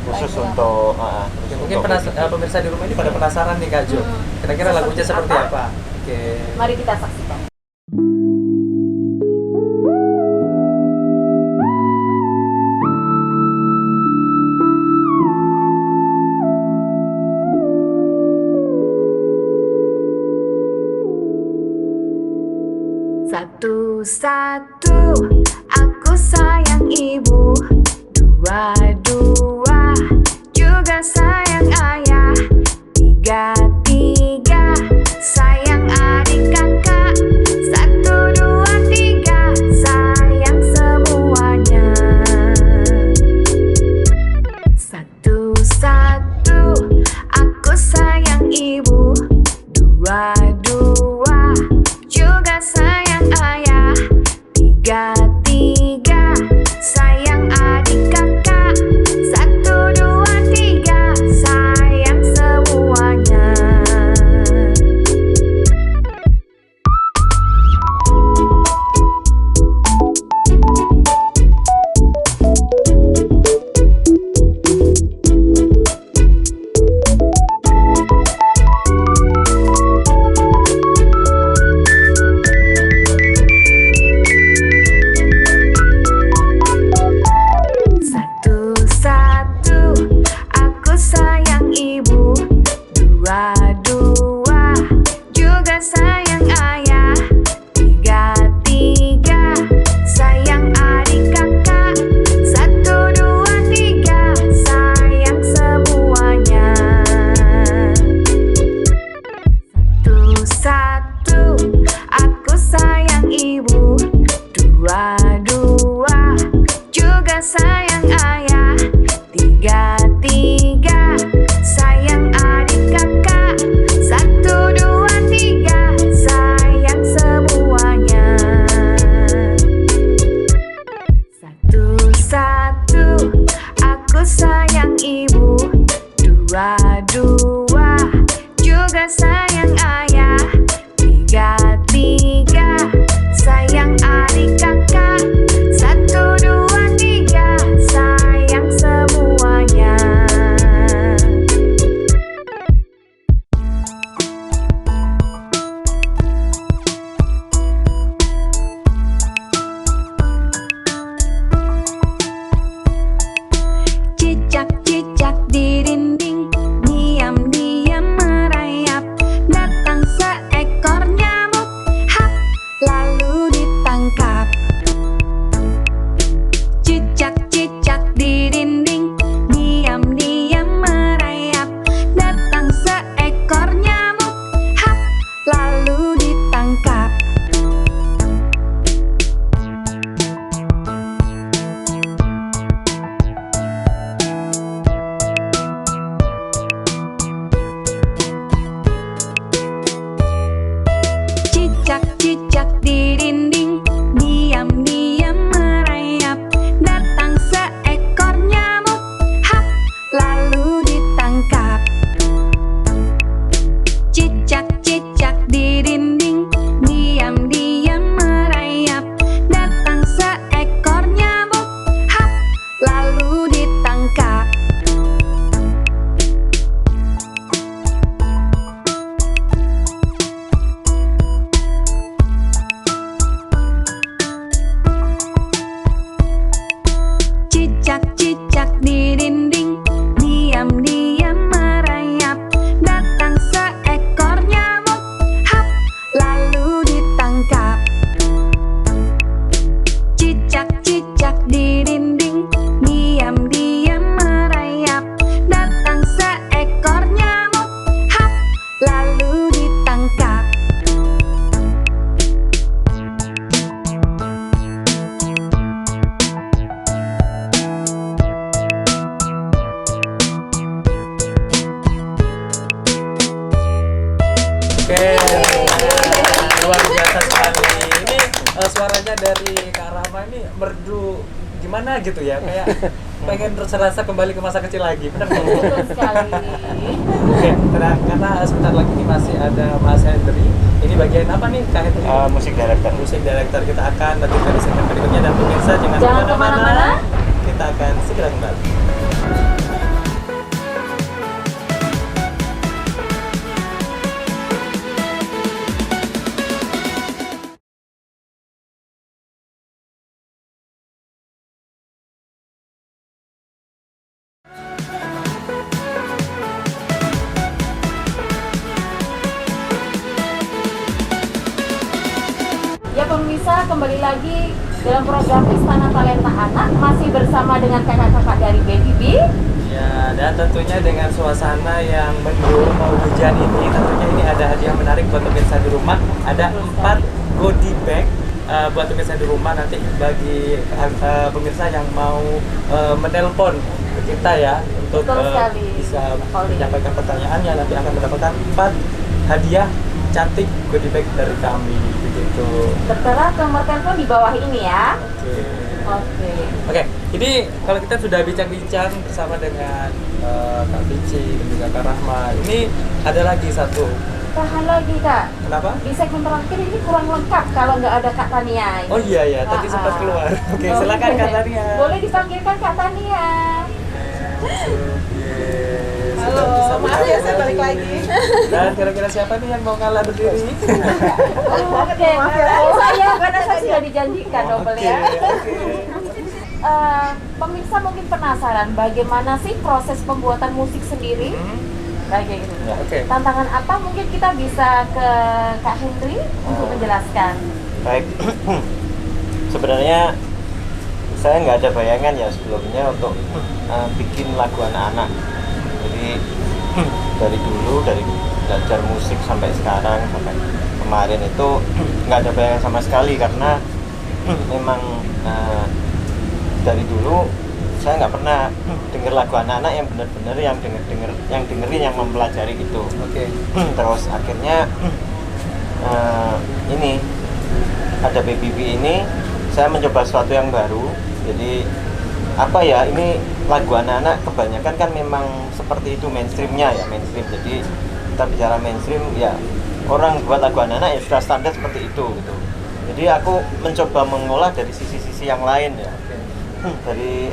F: Khusus untuk
A: Oke, mungkin pemirsa di rumah ini pada penasaran nih Kak Jo. Kira-kira lagunya seperti apa? Oke.
B: Mari kita saksikan. Satu-satu aku sayang ibu, dua-dua juga sayang ayah, tiga-tiga sayang adik kakak, satu, dua, tiga sayang semuanya. Satu-satu aku sayang ibu, dua-dua juga sayang ayah, tiga-tiga sayang adik kakak, satu, dua, tiga sayang semuanya. Satu-satu aku sayang ibu, dua-dua juga sayang ayah, tiga-tiga sayang adik kakak, satu, dua, tiga sayang semuanya. Satu-satu aku sayang ibu, dua-dua juga sayang ayah, tiga-tiga sayang adik kakak, satu, dua, tiga sayang semuanya. Satu-satu aku sayang ibu, dua-dua juga sayang ayah, tiga-tiga sayang adik kakak, satu, dua, tiga sayang semuanya. Cicak-cicak di dinding, diam-diam merayap, datang seekor nyamuk, hap, lalu ditangkap. Cicak-cicak di dinding, diam-diam merayap, datang seekor nyamuk, hap, lalu ditangkap. Cicak-cicak di dinding, diam-diam merayap, datang seekor nyamuk, hap, lalu ditangkap. Cicak-cicak di dinding, diam-diam merayap, datang seekor nyamuk, hap, lalu ditangkap. Cicak-cicak di dinding, diam-diam merayap, datang seekor nyamuk, hap, lalu ditangkap. Cicak-cicak di dinding, diam-diam merayap, datang seekor nyamuk, hap, lalu ditangkap.
A: Oke. Luar biasa sekali. Ini suaranya dari Kak Rama ini merdu gimana gitu ya, kayak pengen serasa kembali ke masa kecil lagi, benar nggak?
B: Betul sekali.
A: Oke, karena sebentar lagi ini masih ada Mas Hendri. Ini bagian apa nih Kak Hendri?
F: Musik director.
A: Musik director. Kita akan lanjutkan di segmen berikutnya, dan pemirsa jangan
B: Kemana-mana.
A: Kita akan segera kembali.
B: Ya pemirsa, kembali lagi dalam program Istana Talenta Anak, masih bersama dengan kakak-kakak dari Baby B.
A: Ya, dan tentunya dengan suasana yang mendung mau hujan ini, tentunya ini ada hadiah menarik buat pemirsa di rumah. Ada 4 goodie bag buat pemirsa di rumah, nanti bagi pemirsa yang mau menelpon ke kita ya untuk bisa menyampaikan pertanyaannya, nanti akan mendapatkan 4 hadiah cantik goodie bag dari kami begitu.
B: Tertera nomor telepon di bawah ini ya.
A: Oke, ini kalau kita sudah bincang-bincang bersama dengan Kak Vici dan juga Kak Rahma, ini ada lagi satu.
B: Tahan lagi Kak.
A: Kenapa?
B: Di segmen terakhir ini kurang lengkap kalau nggak ada Kak Tania.
A: Oh iya ya, tadi sempat keluar. Oke, silakan Kak Tania.
B: Boleh dipanggilkan Kak Tania.
C: Halo, maaf ya saya balik lagi.
A: Dan kira-kira siapa nih yang mau ngalah berdiri?
B: Oke, saya karena saya sudah dijanjikan double ya. Pemirsa mungkin penasaran bagaimana sih proses pembuatan musik sendiri? Kayak gitu.
A: Ya, oke.
B: Tantangan apa mungkin kita bisa ke Kak Hendri untuk menjelaskan?
F: Baik. Sebenarnya saya nggak ada bayangan ya sebelumnya untuk bikin lagu anak-anak. Jadi dari dulu, dari belajar musik sampai sekarang, sampai kemarin itu nggak ada bayangan sama sekali, karena memang dari dulu saya nggak pernah denger lagu anak-anak yang benar-benar yang dengerin yang mempelajari gitu.
A: Oke.
F: Terus akhirnya ini ada Baby B ini, saya mencoba sesuatu yang baru. Jadi apa ya, ini lagu anak-anak kebanyakan kan memang seperti itu mainstreamnya ya, mainstream. Jadi kita bicara mainstream ya, orang buat lagu anak-anak ya sudah standar seperti itu gitu. Jadi aku mencoba mengolah dari sisi-sisi yang lain ya, dari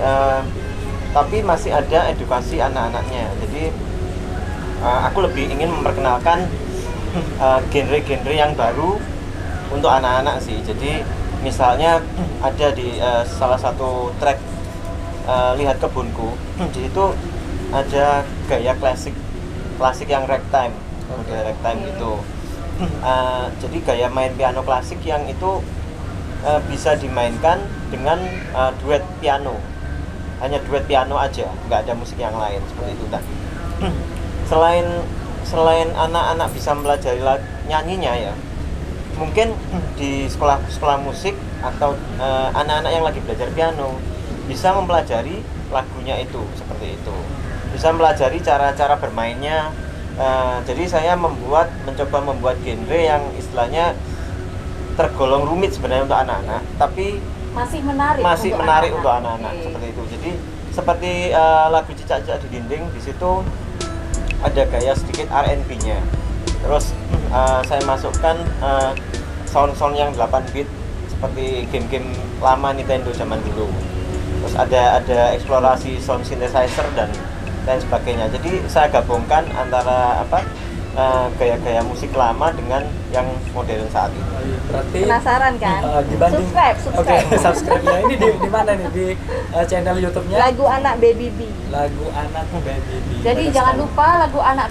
F: tapi masih ada edukasi anak-anaknya. Jadi aku lebih ingin memperkenalkan genre-genre yang baru untuk anak-anak sih. Jadi misalnya ada di salah satu track Lihat Kebunku, di situ ada gaya klasik yang ragtime, model ragtime gitu. Jadi gaya main piano klasik yang itu bisa dimainkan dengan duet piano, hanya duet piano aja, nggak ada musik yang lain seperti itu. Nah, selain anak-anak bisa mempelajari nyanyinya ya, mungkin di sekolah musik atau anak-anak yang lagi belajar piano bisa mempelajari lagunya itu, seperti itu, bisa mempelajari cara-cara bermainnya. Jadi saya mencoba membuat genre yang istilahnya tergolong rumit sebenarnya untuk anak-anak, tapi masih menarik untuk anak-anak. Seperti itu. Jadi seperti lagu Cicak-Cicak di Dinding, di situ ada gaya sedikit R&B-nya. Terus saya masukkan sound-sound yang 8 bit seperti game-game lama Nintendo zaman dulu. Terus ada eksplorasi sound synthesizer dan lain sebagainya. Jadi saya gabungkan antara gaya-gaya musik lama dengan yang modern saat ini.
A: Berarti
D: Penasaran kan?
A: dibanding
D: Subscribe.
A: Oke, subscribe ya. Ini di mana nih? Di channel YouTube-nya?
D: Lagu anak Baby B.
A: Lagu Anak Baby B.
B: Jadi
A: Bagus
B: jangan
A: sekali.
B: lupa lagu anak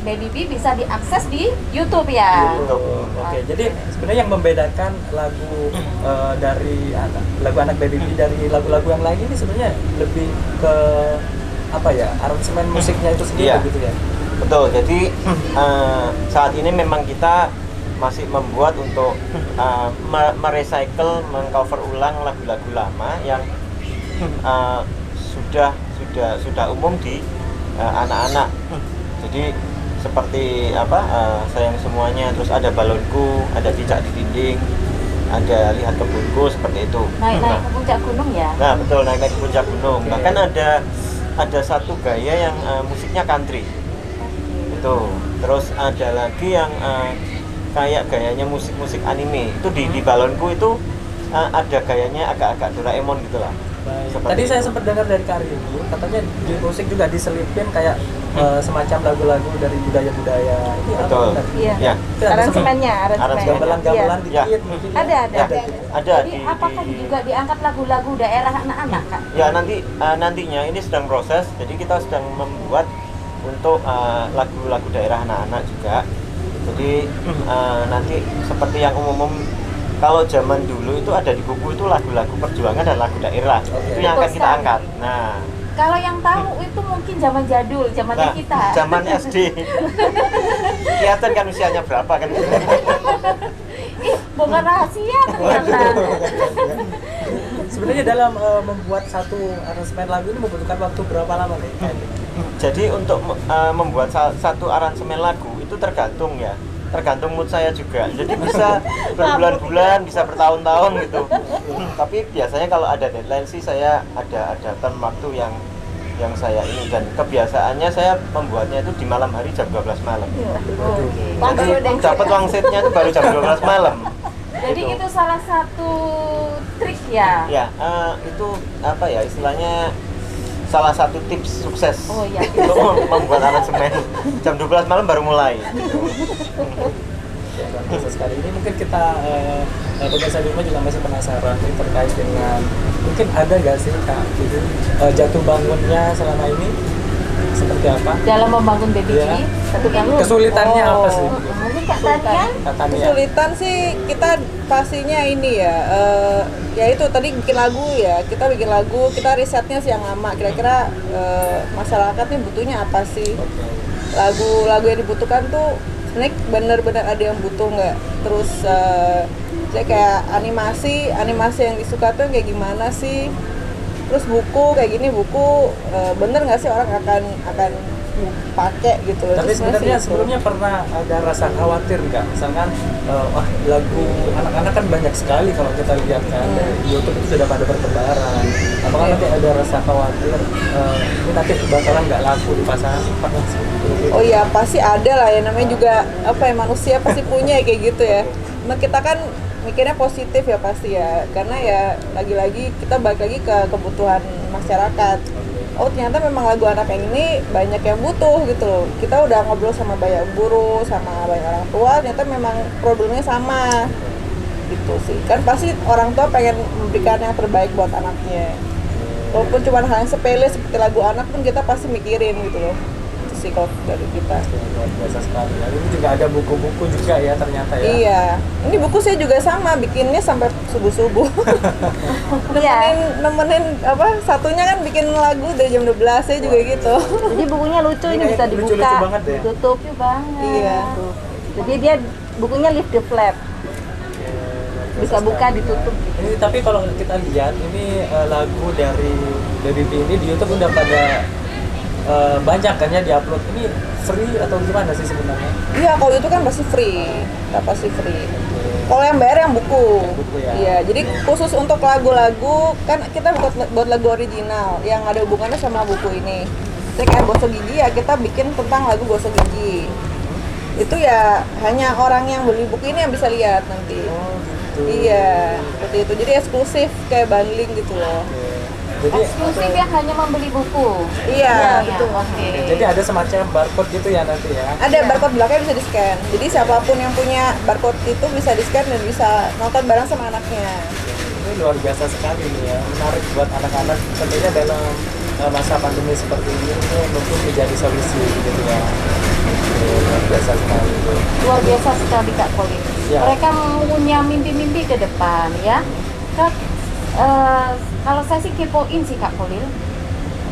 B: Baby B bisa diakses di YouTube ya.
A: Oke, jadi sebenarnya yang membedakan lagu dari lagu Anak Baby B dari lagu-lagu yang lain ini sebenarnya lebih ke apa ya, aransemen musiknya itu sendiri.
F: Iya.
A: Gitu ya.
F: Betul, jadi saat ini memang kita masih membuat untuk merecycle, mengcover ulang lagu-lagu lama yang sudah umum di anak-anak. Jadi seperti Sayang Semuanya, terus ada Balonku, ada Cicak di Dinding, ada lihat kebunku seperti itu.
B: Naik-naik ke puncak gunung ya?
F: Nah betul, naik-naik ke puncak gunung. Bahkan ada satu gaya yang musiknya country itu. Terus ada lagi yang kayak gayanya musik-musik anime. Itu di balonku itu ada gayanya agak-agak Doraemon gitu lah.
A: Tadi saya sempat dengar dari Kak Rindu, katanya di musik juga diselipin kayak semacam lagu-lagu dari budaya-budaya. Ini apa
F: Betul.
A: benar?
D: Iya.
F: Ya.
D: Aransemennya.
A: Gamelan-gamelan
D: Iya.
A: dikit
F: Ya.
A: mungkin.
D: Ada.
F: Ada
B: Jadi apakah juga diangkat lagu-lagu daerah anak-anak, Kak?
F: Ya nantinya ini sedang proses, jadi kita sedang membuat untuk lagu-lagu daerah anak-anak juga. Jadi nanti seperti yang umum kalau zaman dulu itu ada di buku itu lagu-lagu perjuangan dan lagu daerah. Itu yang akan kita angkat. Nah,
B: Kalau yang tahu itu mungkin zaman jadul, zamannya kita.
F: zaman SD. Kelihatan kan usianya berapa kan?
B: Ih, bukan rahasia ternyata.
A: Sebenarnya dalam membuat satu aransemen lagu ini membutuhkan waktu berapa lama nih?
F: Jadi untuk membuat satu aransemen lagu itu tergantung mood saya juga. Jadi bisa berbulan-bulan, bisa bertahun-tahun gitu. Tapi biasanya kalau ada deadline sih saya ada term waktu yang saya ini, dan kebiasaannya saya membuatnya itu di malam hari jam 12 malam. Jadi dapat wangsetnya itu baru jam 12 malam.
B: Jadi
F: Gitu.
B: itu salah satu trik ya.
F: Ya, itu apa ya istilahnya, salah satu tips sukses
B: Oh iya.
F: untuk membuat aransemen. Jam 12 malam baru mulai.
A: Luar biasa sekali. Ini mungkin kita pemirsa di rumah juga masih penasaran nih terkait dengan mungkin ada nggak sih Kak gitu, jatuh bangunnya selama ini seperti apa?
B: Dalam membangun baby
A: Iya.
B: satu bangun.
A: Kesulitannya apa sih?
B: Mungkin Kak Tania.
A: Kak Tania.
C: Kesulitan sih kita pastinya ini ya, ya itu tadi bikin lagu ya, kita bikin lagu, kita risetnya sih yang lama, kira-kira masyarakat nih butuhnya apa sih, lagu-lagu yang dibutuhkan tuh sebenarnya benar-benar ada yang butuh nggak, terus saya kayak animasi yang disuka tuh kayak gimana sih, terus buku kayak gini, buku bener nggak sih orang akan pakai gitu.
A: Tapi
C: Terus
A: sebenarnya
C: masih
A: sebelumnya pernah ada rasa khawatir nggak? Misalkan, wah lagu anak-anak kan banyak sekali kalau kita lihat kan di YouTube itu sudah pada bertebaran. Apakah nanti ada rasa khawatir ini nanti bakalan nggak laku di pasaran? Pernah seperti itu?
C: Oh iya pasti ada lah ya, namanya juga apa ya, manusia pasti punya kayak gitu ya. Cuma kita kan mikirnya positif ya pasti ya, karena ya lagi-lagi kita balik lagi ke kebutuhan masyarakat. Oh ternyata memang lagu anak yang ini banyak yang butuh gitu loh. Kita udah ngobrol sama banyak guru, sama banyak orang tua, ternyata memang problemnya sama gitu sih. Kan pasti orang tua pengen memberikan yang terbaik buat anaknya. Walaupun cuma hal yang sepele seperti lagu anak pun kita pasti mikirin gitu loh. Itu sih kalau dari kita.
A: Luar biasa sekali. Lalu ini juga ada buku-buku juga ya ternyata ya.
C: Iya, ini buku saya juga sama, bikinnya sampai subuh-subuh. nemenin apa? Satunya kan bikin lagu dari jam 12, saya juga gitu.
D: Jadi bukunya lucu, ini bisa
A: Lucu-lucu
D: dibuka,
A: banget ya.
D: ditutup.
B: Lucu banget.
C: Iya.
D: Jadi dia bukunya lift the flap, bisa buka ditutup.
A: Ini tapi kalau kita lihat ini lagu dari Baby B ini di YouTube udah pada banyak kan ya diupload. Ini free atau gimana sih sebenarnya?
C: Iya, kalau itu kan pasti free, kita pasti free. Kalau yang bayar yang buku.
A: Buku ya.
C: Iya, jadi khusus untuk lagu-lagu kan kita buat lagu original yang ada hubungannya sama buku ini. Jadi kayak gosok gigi ya kita bikin tentang lagu gosok gigi. Itu ya hanya orang yang beli buku ini yang bisa lihat nanti.
A: Oh gitu.
C: Iya, seperti itu. Jadi eksklusif kayak bundling gitu loh.
A: Jadi
B: Eksklusif yang hanya membeli buku.
C: Iya,
B: itu.
C: betul.
B: Oke.
A: jadi ada semacam barcode gitu ya nanti ya.
C: Ada barcode belakangnya bisa di-scan. Jadi siapapun yang punya barcode itu bisa di-scan dan bisa nonton bareng sama anaknya.
A: Ini luar biasa sekali nih ya, menarik buat anak-anak tentunya dalam masa pandemi seperti ini mungkin menjadi solusi gitu ya. Luar biasa sekali.
B: Luar biasa sekali Kak Kolin.
A: Ya.
B: Mereka punya mimpi-mimpi ke depan ya. Kak, kalau saya sih kepoin sih Kak Kolil,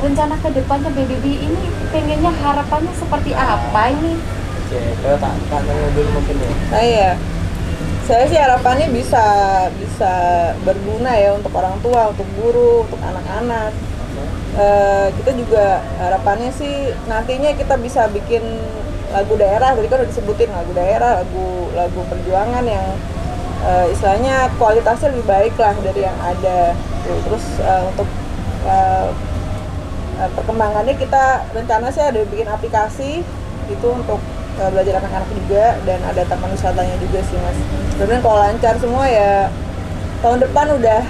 B: rencana ke depannya BBB ini pengennya harapannya seperti apa ini?
A: Oke, tak tanya dulu mungkin ya.
C: Nah iya, saya sih harapannya bisa berguna ya untuk orang tua, untuk guru, untuk anak-anak. Kita juga harapannya sih nantinya kita bisa bikin lagu daerah, tadi kan udah disebutin lagu daerah, lagu perjuangan yang istilahnya kualitasnya lebih baik lah dari yang ada. Terus untuk perkembangannya kita rencana sih ada bikin aplikasi itu untuk belajar anak-anak juga, dan ada taman wisatanya juga sih Mas. Sebenarnya kalau lancar semua ya tahun depan udah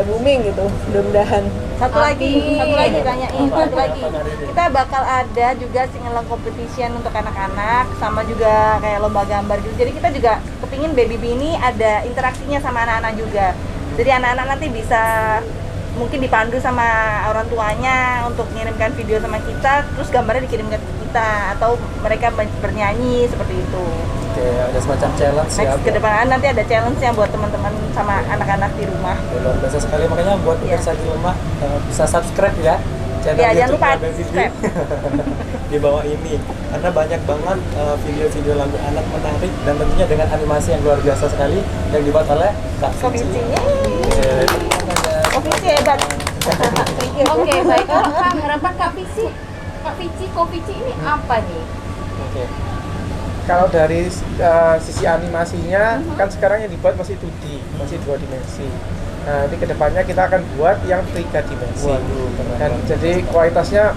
C: booming gitu, mudah-mudahan.
D: Satu lagi tanyain, satu lagi. Kita bakal ada juga singelong competition untuk anak-anak, sama juga kayak lomba gambar juga. Jadi kita juga kepingin Baby Bee ini ada interaksinya sama anak-anak juga. Jadi anak-anak nanti bisa mungkin dipandu sama orang tuanya untuk mengirimkan video sama kita, terus gambarnya dikirimkan ke kita, atau mereka bernyanyi seperti itu.
A: Oke, ada semacam challenge ya.
D: Next ke depan nanti ada challenge-nya buat teman-teman sama anak-anak di rumah.
A: Luar biasa sekali, makanya buat pemirsa di rumah bisa subscribe ya channel
D: Ya, jangan
A: YouTube
D: lupa
A: Baby Bee
D: subscribe.
A: di bawah ini, karena banyak banget video-video lagu anak menarik dan tentunya dengan animasi yang luar biasa sekali yang dibuat oleh Kak Vici.
D: Vici hebat.
B: Oke, baik. Harapan Kak Vici, Kak Vici ini apa nih?
G: Oke. Kalau dari sisi animasinya kan sekarang yang dibuat masih 2D, masih 2 dimensi. Nah, nanti kedepannya kita akan buat yang 3 dimensi.
A: Waduh, keren
G: Dan
A: banget.
G: jadi kualitasnya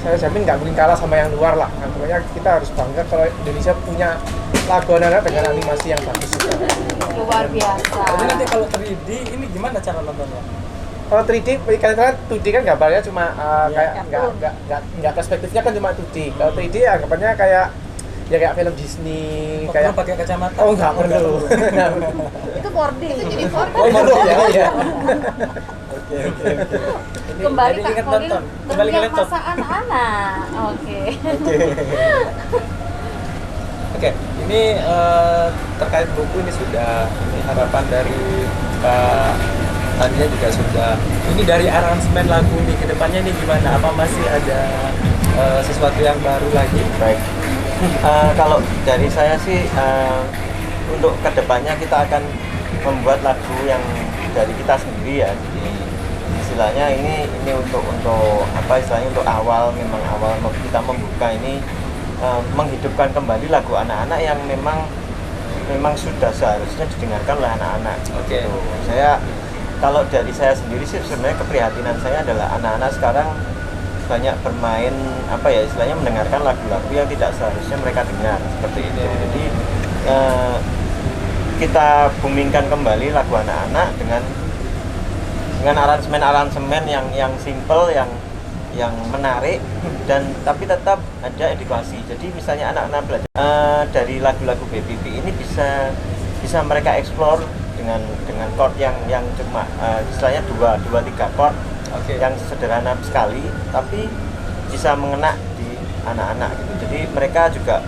G: saya jamin nggak mungkin kalah sama yang luar lah. Nah, pokoknya kita harus bangga kalau Indonesia punya lagu anak dengan animasi yang bagus.
B: Luar biasa.
A: Jadi nanti kalau 3D ini gimana cara nontonnya?
G: Kalau 3D, karena 2D kan gambarnya cuma kayak
D: kartun.
G: nggak perspektifnya kan cuma 2D. Kalau 3D anggapannya kayak ya kayak film Disney,
A: Oh,
G: kayak
A: perlu pakai kacamata?
G: oh nggak perlu.
D: Itu 4D.
E: Jadi
G: Oh iya.
A: Oke. Ini
B: Kembali
A: jadi
B: Kak
A: ingat
B: Colin,
A: nonton. Kembali ke
B: terngiang
A: laptop.
B: masa anak-anak. Oke.
A: Oke, ini terkait buku ini sudah, ini harapan dari Kak Tania juga sudah. Ini dari aransemen lagu nih ke depannya nih gimana? Apa masih ada sesuatu yang baru lagi?
F: Baik. Kalau dari saya sih untuk kedepannya kita akan membuat lagu yang dari kita sendiri ya. Jadi istilahnya ini untuk apa istilahnya untuk awal kita membuka ini menghidupkan kembali lagu anak-anak yang memang sudah seharusnya didengarkan oleh anak-anak.
A: Oke.
F: Gitu. Kalau dari saya sendiri sih sebenarnya keprihatinan saya adalah anak-anak sekarang banyak bermain apa ya istilahnya mendengarkan lagu-lagu yang tidak seharusnya mereka dengar seperti itu. Jadi kita boomingkan kembali lagu anak-anak dengan aransemen yang simple, yang menarik, dan tapi tetap ada edukasi. Jadi misalnya anak-anak belajar dari lagu-lagu Baby Bee ini bisa mereka explore dengan chord yang cuma istilahnya 2-3 chord.
A: Oke.
F: Yang sederhana sekali tapi bisa mengena di anak-anak gitu. Jadi mereka juga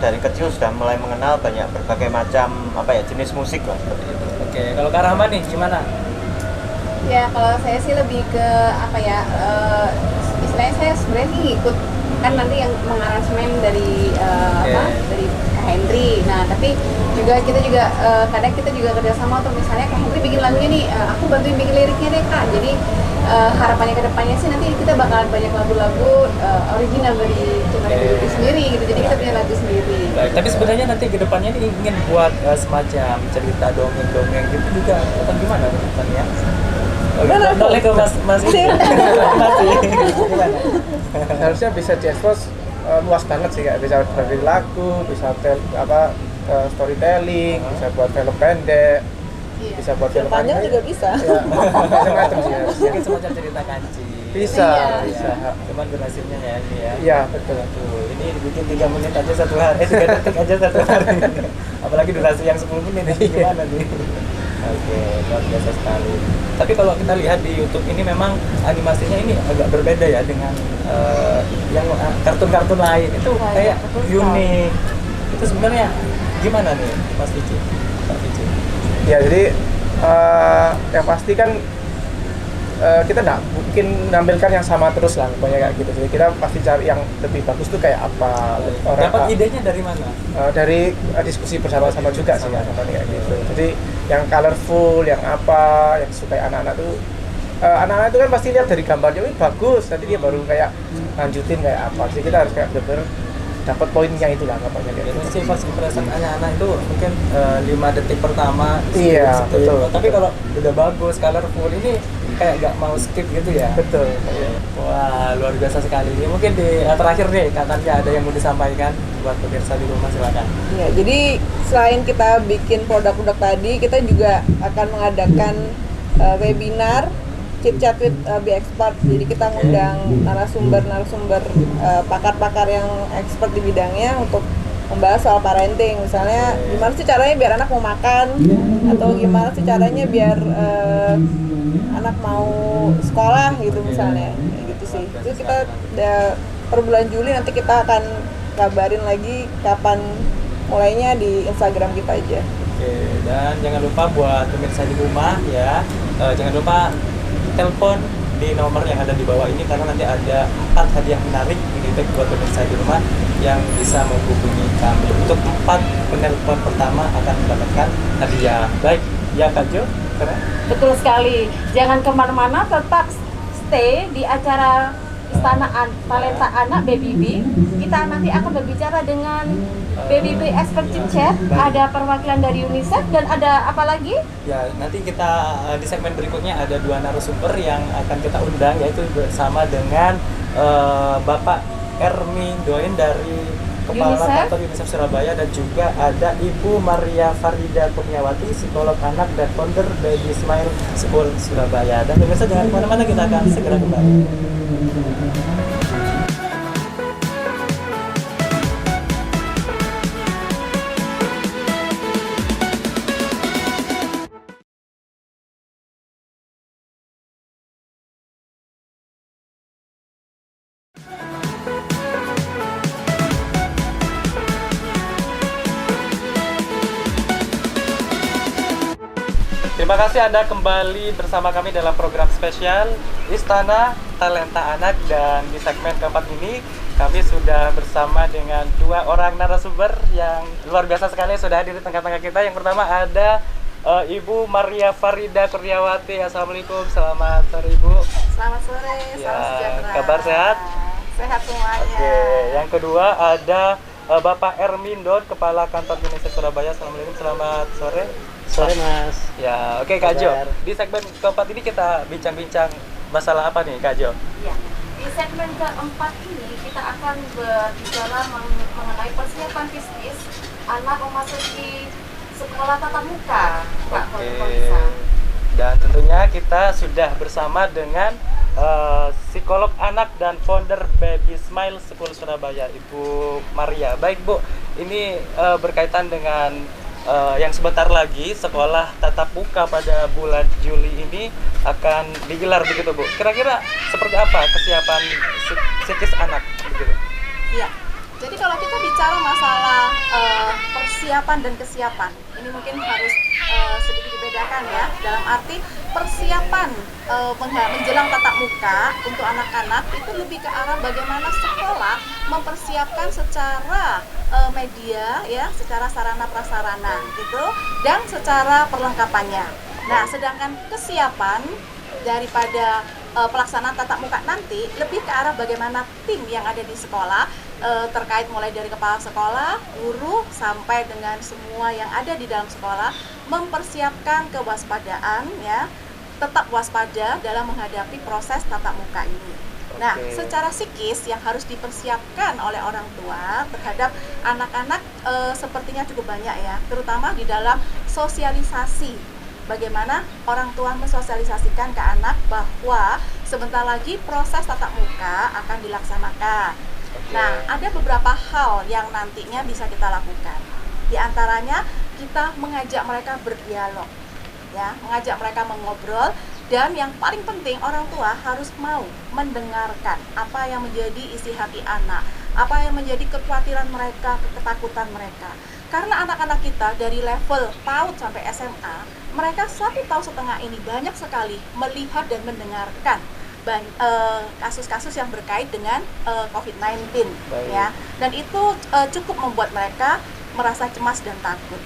F: dari kecil sudah mulai mengenal berbagai macam jenis musik lah seperti itu.
A: Oke, kalau Kak Rahma nih gimana?
E: Ya kalau saya sih lebih ke istilahnya saya sebenarnya sih ngikut kan nanti yang mengaransemen dari dari Kak Henry. Nah tapi kita juga kadang kita juga kerjasama untuk misalnya Kak Henry bikin lagunya nih, aku bantuin bikin liriknya deh Kak. Jadi harapannya ke depannya sih nanti kita bakalan banyak lagu-lagu original dari channel Baby Bee sendiri gitu. Jadi kita punya lagu sendiri.
A: Baik, tapi sebenarnya nanti ke depannya ini ingin buat semacam cerita dongeng-dongeng gitu juga atau gimana teman-teman ya? Boleh ke Mas ini. Gimana?
G: Harusnya bisa diekspos luas banget sih, kayak bisa dari lagu, bisa storytelling, bisa buat film pendek, bisa buat film
C: Panjang
G: anime.
C: juga bisa.
G: Ya, macam-macam sih harusnya.
A: Mungkin semacam cerita kanci.
G: Bisa.
A: Cuman durasinya nyanyi ya.
G: Iya, betul.
A: Tuh, ini dibikin 3 menit aja 1 hari, 3 detik aja 1 hari. Apalagi durasi yang 10 menit, ini gimana nih? Oke, luar biasa sekali. Tapi kalau kita lihat di YouTube ini memang animasinya ini agak berbeda ya dengan yang kartun-kartun lain. Itu kayak unik. Itu sebenarnya gimana nih, Mas Vici? Pak Vici?
G: Ya, jadi yang pasti kan kita nggak mungkin menampilkan yang sama terus lah, pokoknya kayak gitu. Jadi kita pasti cari yang lebih bagus tuh kayak apa.
A: Dapat idenya dari mana?
G: Dari diskusi bersama-sama juga sih kan, kayak gitu. Jadi yang colorful, yang apa, yang suka anak-anak tuh anak-anak itu kan pasti lihat dari gambarnya, ini bagus, nanti dia baru kayak lanjutin kayak apa. Jadi kita harus kayak bener dapat poinnya itu lah gampangnya kayak
A: Biasanya
G: gitu.
A: sih first impression anak-anak itu mungkin 5 detik pertama
G: Iya,
A: skip.
G: betul,
A: Tapi
G: betul.
A: kalau udah bagus, colorful ini kayak nggak mau skip gitu ya.
G: Betul.
A: Wah, luar biasa sekali. Ini mungkin di terakhir nih, katanya ada yang mau disampaikan buat pemirsa di rumah, silakan.
C: Ya, jadi selain kita bikin produk-produk tadi, kita juga akan mengadakan webinar Chit Chat with Be Expert. Jadi kita ngundang narasumber pakar-pakar yang expert di bidangnya untuk membahas soal parenting. Misalnya gimana sih caranya biar anak mau makan, atau gimana sih caranya biar anak mau sekolah gitu misalnya. Kayak gitu sih. Itu kita per bulan Juli nanti kita akan kabarin lagi kapan mulainya di Instagram kita aja.
A: Oke, dan jangan lupa buat pemirsa di rumah ya, jangan lupa telepon di nomor yang ada di bawah ini karena nanti ada 4 hadiah menarik ini buat pemirsa di rumah yang bisa menghubungi kami. Untuk 4 penelpon pertama akan mendapatkan hadiah. Baik, ya Kak Jo, keren.
B: Betul sekali. Jangan kemana-mana, tetap stay di acara Istana Talenta Anak BBB. Kita nanti akan berbicara dengan BBB Expert Chit Chat. Ada perwakilan dari UNICEF dan ada apa lagi?
A: Ya, nanti kita di segmen berikutnya ada 2 narasumber yang akan kita undang, yaitu bersama dengan Bapak Ermi Doin dari Kepala
B: UNICEF.
A: Kantor UNICEF Surabaya, dan juga ada Ibu Maria Farida Kurniawati, psikolog anak dan founder Baby Smile School Surabaya. Dan pemirsa jangan kemana-mana, kita akan segera kembali. Terima kasih Anda kembali bersama kami dalam program spesial Istana Talenta Anak, dan di segmen keempat ini kami sudah bersama dengan 2 orang narasumber yang luar biasa sekali sudah hadir di tengah-tengah kita. Yang pertama ada Ibu Maria Farida Kurniawati. Assalamualaikum, selamat sore Ibu.
E: Selamat sore,
A: Ya,
E: salam sejahtera.
A: kabar sehat?
E: Sehat semuanya.
A: Oke, yang kedua ada Bapak Ermin Don, Kepala Kantor UNICEF Surabaya. Assalamualaikum, selamat sore.
H: Sore Mas.
A: Ya, oke Kak Jo.
H: Kabar.
A: Di segmen keempat ini kita bincang-bincang masalah apa nih Kak Jo?
B: Ya, di segmen keempat ini kita akan berbicara mengenai persiapan bisnis anak memasuki sekolah tatap muka, Pak Kolisa.
A: Dan tentunya kita sudah bersama dengan psikolog anak dan founder Baby Smile School Surabaya, Ibu Maria. Baik Bu, ini berkaitan dengan yang sebentar lagi sekolah tatap muka pada bulan Juli ini akan digelar begitu Bu. Kira-kira seperti apa kesiapan psikis anak begitu?
E: Iya. Jadi kalau kita bicara masalah persiapan dan kesiapan, ini mungkin harus sedikit dibedakan ya. Dalam arti persiapan menjelang tatap muka untuk anak-anak itu lebih ke arah bagaimana sekolah mempersiapkan secara media ya, secara sarana prasarana gitu, dan secara perlengkapannya. Nah, sedangkan kesiapan daripada pelaksanaan tatap muka nanti lebih ke arah bagaimana tim yang ada di sekolah terkait mulai dari kepala sekolah, guru, sampai dengan semua yang ada di dalam sekolah mempersiapkan kewaspadaan ya, tetap waspada dalam menghadapi proses tatap muka ini. Nah, secara psikis yang harus dipersiapkan oleh orang tua terhadap anak-anak sepertinya cukup banyak ya, terutama di dalam sosialisasi. Bagaimana orang tua mensosialisasikan ke anak bahwa sebentar lagi proses tatap muka akan dilaksanakan. Nah, ada beberapa hal yang nantinya bisa kita lakukan. Di antaranya kita mengajak mereka berdialog, ya, mengajak mereka mengobrol, dan yang paling penting orang tua harus mau mendengarkan apa yang menjadi isi hati anak, apa yang menjadi kekhawatiran mereka, ketakutan mereka. Karena anak-anak kita dari level PAUD sampai SMA, mereka 1,5 tahun ini banyak sekali melihat dan mendengarkan kasus-kasus yang berkait dengan COVID-19 ya, dan itu cukup membuat mereka merasa cemas dan takut.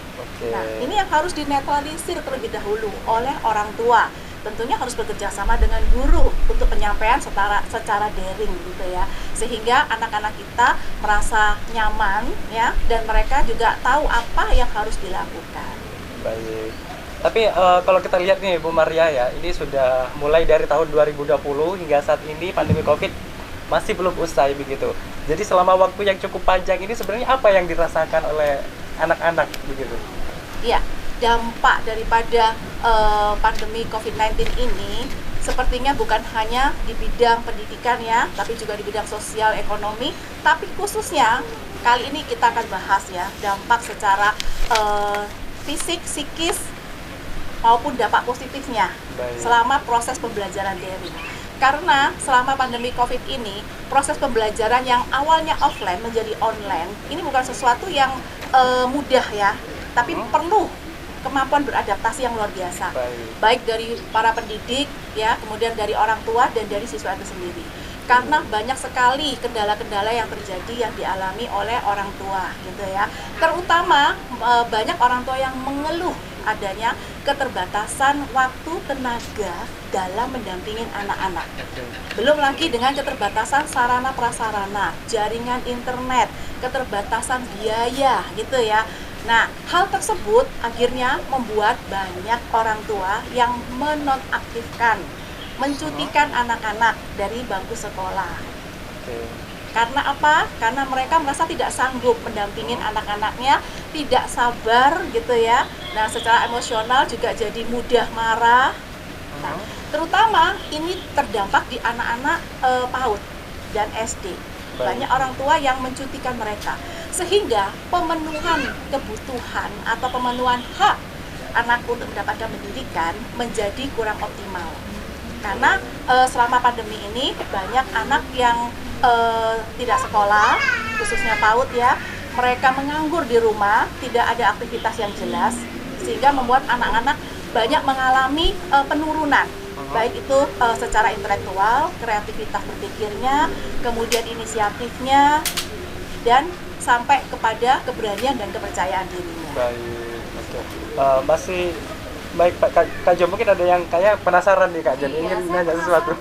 E: Nah, ini yang harus dinetralisir terlebih dahulu oleh orang tua.
H: tentunya harus bekerja sama dengan guru untuk penyampaian secara daring gitu ya, sehingga anak-anak kita merasa nyaman ya, dan mereka juga tahu apa yang harus dilakukan.
A: Baik. Tapi kalau kita lihat nih Bu Maria ya, ini sudah mulai dari tahun 2020 hingga saat ini pandemi Covid masih belum usai begitu. Jadi selama waktu yang cukup panjang ini sebenarnya apa yang dirasakan oleh anak-anak begitu?
H: Iya, dampak daripada pandemi COVID-19 ini sepertinya bukan hanya di bidang pendidikan ya, tapi juga di bidang sosial, ekonomi, tapi khususnya kali ini kita akan bahas ya dampak secara fisik, psikis maupun dampak positifnya selama proses pembelajaran daring. Karena selama pandemi Covid ini, proses pembelajaran yang awalnya offline menjadi online, ini bukan sesuatu yang mudah ya, tapi perlu kemampuan beradaptasi yang luar biasa. Baik dari para pendidik ya, kemudian dari orang tua dan dari siswa itu sendiri. Karena banyak sekali kendala-kendala yang terjadi yang dialami oleh orang tua gitu ya. Terutama banyak orang tua yang mengeluh adanya keterbatasan waktu tenaga dalam mendampingin anak-anak. Belum lagi dengan keterbatasan sarana prasarana, jaringan internet, keterbatasan biaya gitu ya. Nah, hal tersebut akhirnya membuat banyak orang tua yang menonaktifkan, mencutikan anak-anak dari bangku sekolah. Karena apa? Karena mereka merasa tidak sanggup mendampingin anak-anaknya, tidak sabar gitu ya. Nah, secara emosional juga jadi mudah marah. Nah, terutama ini terdampak di anak-anak PAUD dan SD. Banyak orang tua yang mencutikan mereka. Sehingga pemenuhan kebutuhan atau pemenuhan hak anak untuk mendapatkan pendidikan menjadi kurang optimal. Karena selama pandemi ini banyak anak yang tidak sekolah, khususnya PAUD ya, mereka menganggur di rumah, tidak ada aktivitas yang jelas, sehingga membuat anak-anak banyak mengalami penurunan, baik itu secara intelektual, kreativitas berpikirnya, kemudian inisiatifnya, dan sampai kepada keberanian dan kepercayaan dirinya.
A: Baik, oke. Masih baik Kak Jo, mungkin ada yang kayak penasaran nih Kak Jo, ingin nanya sesuatu.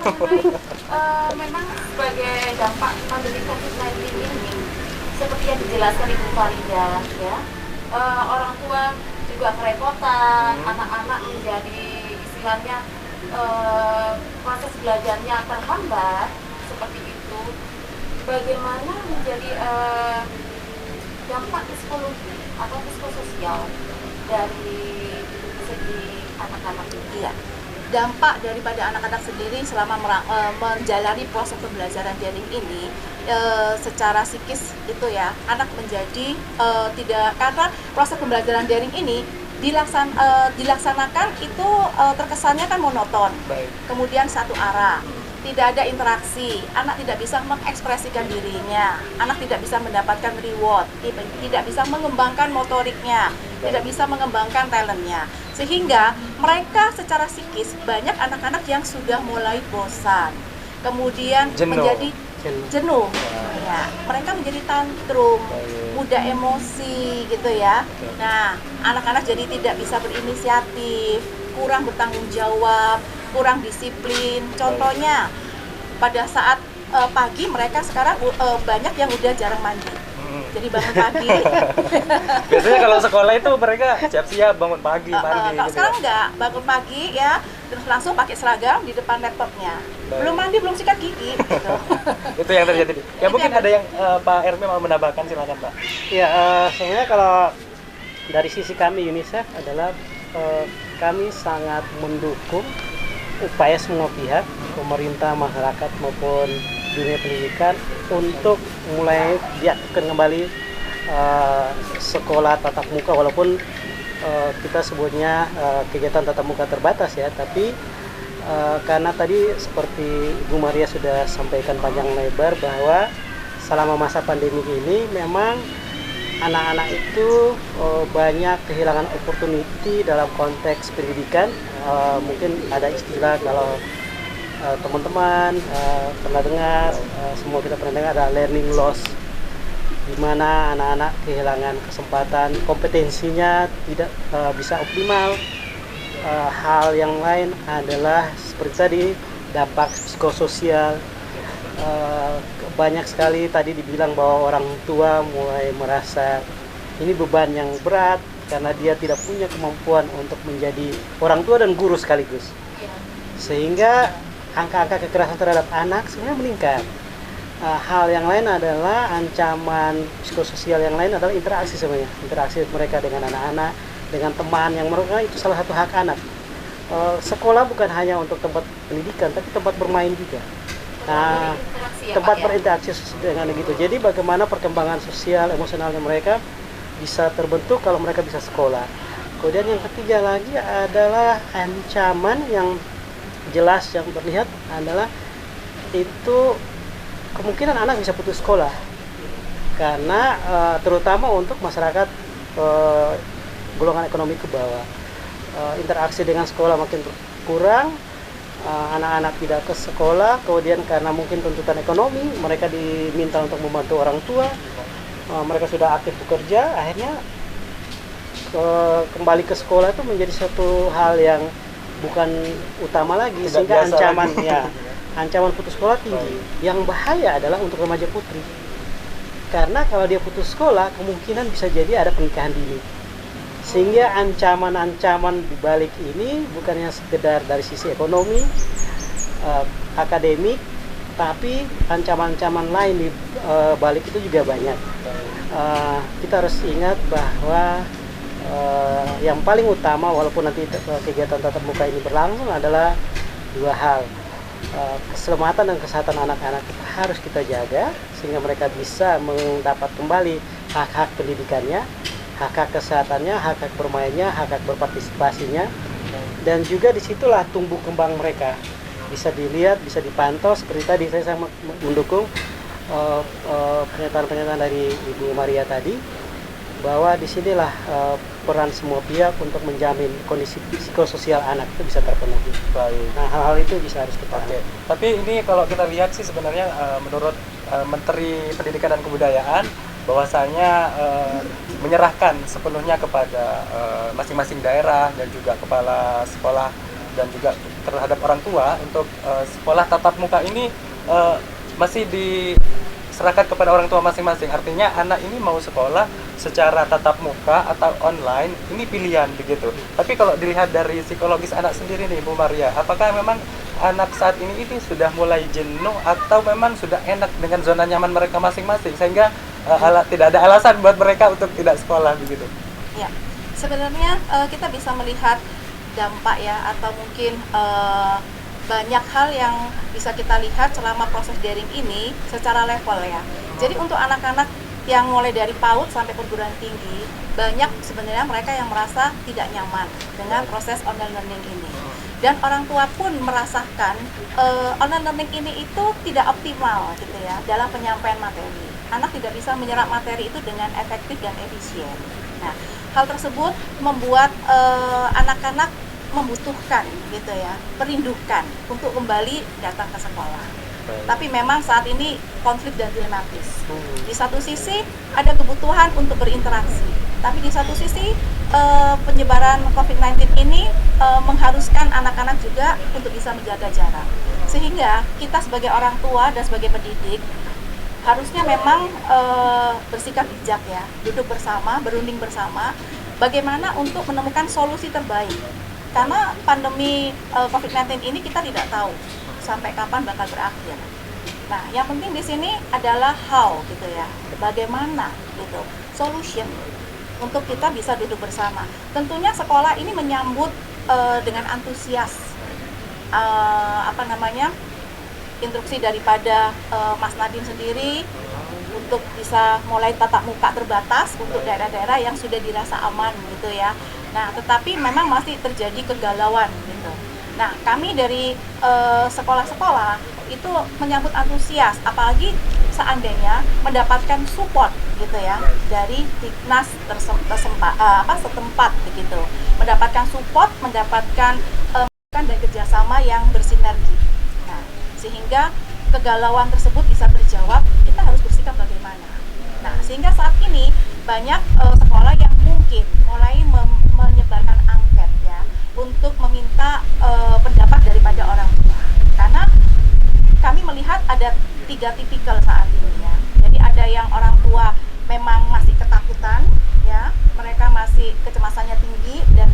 B: Memang sebagai dampak pandemi COVID-19 ini, seperti yang dijelaskan Ibu Farida ya, orang tua juga kerepotan, anak-anak menjadi istilahnya proses belajarnya terhambat seperti itu. Bagaimana menjadi dampak psikologi atau psikososial dari segi anak-anak ini?
H: Iya. Dampak daripada anak-anak sendiri selama menjalani proses pembelajaran daring ini secara psikis itu ya, anak menjadi tidak, karena proses pembelajaran daring ini dilaksanakan itu terkesannya kan monoton. Kemudian satu arah. Tidak ada interaksi, anak tidak bisa mengekspresikan dirinya, anak tidak bisa mendapatkan reward, tidak bisa mengembangkan motoriknya, tidak bisa mengembangkan talentnya. Sehingga mereka secara psikis banyak anak-anak yang sudah mulai bosan, kemudian menjadi jenuh. Ya, mereka menjadi tantrum, mudah emosi gitu ya. Nah, anak-anak jadi tidak bisa berinisiatif, kurang bertanggung jawab, kurang disiplin. Contohnya pada saat pagi mereka sekarang banyak yang udah jarang mandi. Jadi bangun pagi.
A: Biasanya kalau sekolah itu mereka siap-siap bangun pagi, mandi.
H: Kalau sekarang enggak, bangun pagi ya, terus langsung pakai seragam di depan laptopnya. Belum mandi, belum sikat gigi gitu.
A: Itu yang terjadi. Ya mungkin ada yang Pak Ermi mau menambahkan, silakan Pak.
I: Ya, sebenarnya kalau dari sisi kami UNICEF adalah kami sangat mendukung upaya semua pihak, pemerintah, masyarakat maupun dunia pendidikan untuk mulai diaktifkan kembali sekolah tatap muka, walaupun kita sebutnya kegiatan tatap muka terbatas ya, tapi karena tadi seperti Ibu Maria sudah sampaikan panjang lebar bahwa selama masa pandemi ini memang anak-anak itu banyak kehilangan opportunity dalam konteks pendidikan. Mungkin ada istilah kalau teman-teman pernah dengar, semua kita pernah dengar, ada learning loss, di mana anak-anak kehilangan kesempatan, kompetensinya tidak bisa optimal hal yang lain adalah seperti tadi dampak psikososial. Banyak sekali tadi dibilang bahwa orang tua mulai merasa ini beban yang berat karena dia tidak punya kemampuan untuk menjadi orang tua dan guru sekaligus. Sehingga angka-angka kekerasan terhadap anak sebenarnya meningkat. Hal yang lain adalah ancaman psikososial yang lain adalah interaksi sebenarnya. Interaksi mereka dengan anak-anak, dengan teman yang mereka itu salah satu hak anak. Sekolah bukan hanya untuk tempat pendidikan, tapi tempat bermain juga. Nah, tempat berinteraksi dengan gitu. Jadi bagaimana perkembangan sosial, emosionalnya mereka bisa terbentuk kalau mereka bisa sekolah. Kemudian yang ketiga lagi adalah ancaman yang jelas yang terlihat adalah itu kemungkinan anak bisa putus sekolah. Karena terutama untuk masyarakat golongan ekonomi ke bawah. Interaksi dengan sekolah makin kurang. Anak-anak tidak ke sekolah, kemudian karena mungkin tuntutan ekonomi, mereka diminta untuk membantu orang tua, mereka sudah aktif bekerja, akhirnya kembali ke sekolah itu menjadi satu hal yang bukan utama lagi, sehingga ancaman ancaman putus sekolah tinggi. Yang bahaya adalah untuk remaja putri, karena kalau dia putus sekolah, kemungkinan bisa jadi ada pernikahan dini. Sehingga ancaman-ancaman di balik ini bukannya sekedar dari sisi ekonomi, akademik, tapi ancaman-ancaman lain di balik itu juga banyak. Kita harus ingat bahwa yang paling utama walaupun nanti kegiatan tatap muka ini berlangsung adalah dua hal. Keselamatan dan kesehatan anak-anak harus kita jaga sehingga mereka bisa mendapat kembali hak-hak pendidikannya, hak-hak kesehatannya, hak-hak bermainnya, hak-hak berpartisipasinya, dan juga disitulah tumbuh kembang mereka bisa dilihat, bisa dipantau. Seperti tadi saya sangat mendukung pernyataan-pernyataan dari Ibu Maria tadi bahwa disinilah peran semua pihak untuk menjamin kondisi psikososial anak itu bisa terpenuhi.
A: Baik.
I: Nah, hal-hal itu bisa harus kita
A: Oke. Tapi ini kalau kita lihat sih sebenarnya menurut Menteri Pendidikan dan Kebudayaan bahwasanya menyerahkan sepenuhnya kepada masing-masing daerah dan juga kepala sekolah dan juga terhadap orang tua untuk sekolah tatap muka ini masih diserahkan kepada orang tua masing-masing. Artinya anak ini mau sekolah secara tatap muka atau online ini pilihan begitu. Tapi kalau dilihat dari psikologis anak sendiri nih Bu Maria, apakah memang anak saat ini sudah mulai jenuh atau memang sudah enak dengan zona nyaman mereka masing-masing sehingga tidak ada alasan buat mereka untuk tidak sekolah begitu?
H: Ya, sebenarnya kita bisa melihat dampak ya atau mungkin banyak hal yang bisa kita lihat selama proses daring ini secara level ya. Jadi untuk anak-anak yang mulai dari PAUD sampai perguruan tinggi, banyak sebenarnya mereka yang merasa tidak nyaman dengan proses online learning ini. Dan orang tua pun merasakan online learning ini itu tidak optimal gitu ya dalam penyampaian materi. Anak tidak bisa menyerap materi itu dengan efektif dan efisien. Nah, hal tersebut membuat anak-anak membutuhkan gitu ya, merindukan untuk kembali datang ke sekolah. Tapi memang saat ini konflik dan dilematis. Di satu sisi ada kebutuhan untuk berinteraksi, tapi di satu sisi penyebaran COVID-19 ini mengharuskan anak-anak juga untuk bisa menjaga jarak. Sehingga kita sebagai orang tua dan sebagai pendidik harusnya memang bersikap bijak ya, duduk bersama, berunding bersama, bagaimana untuk menemukan solusi terbaik. Karena pandemi COVID-19 ini kita tidak tahu sampai kapan bakal berakhir. Nah, yang penting di sini adalah how gitu ya, bagaimana gitu, solution untuk kita bisa duduk bersama. Tentunya sekolah ini menyambut dengan antusias instruksi daripada Mas Nadiem sendiri untuk bisa mulai tatap muka terbatas untuk daerah-daerah yang sudah dirasa aman gitu ya. Nah, tetapi memang masih terjadi kegalauan gitu. Nah, kami dari sekolah-sekolah itu menyambut antusias, apalagi seandainya mendapatkan support gitu ya dari Dignas setempat begitu, mendapatkan support, mendapatkan dan kerjasama yang bersinergi. Nah, sehingga kegalauan tersebut bisa terjawab. Kita harus bersikap bagaimana. Nah, sehingga saat ini banyak sekolah yang mungkin mulai menyebarkan angket ya untuk ada 3 tipikal saat ini ya. Jadi ada yang orang tua memang masih ketakutan ya, mereka masih kecemasannya tinggi dan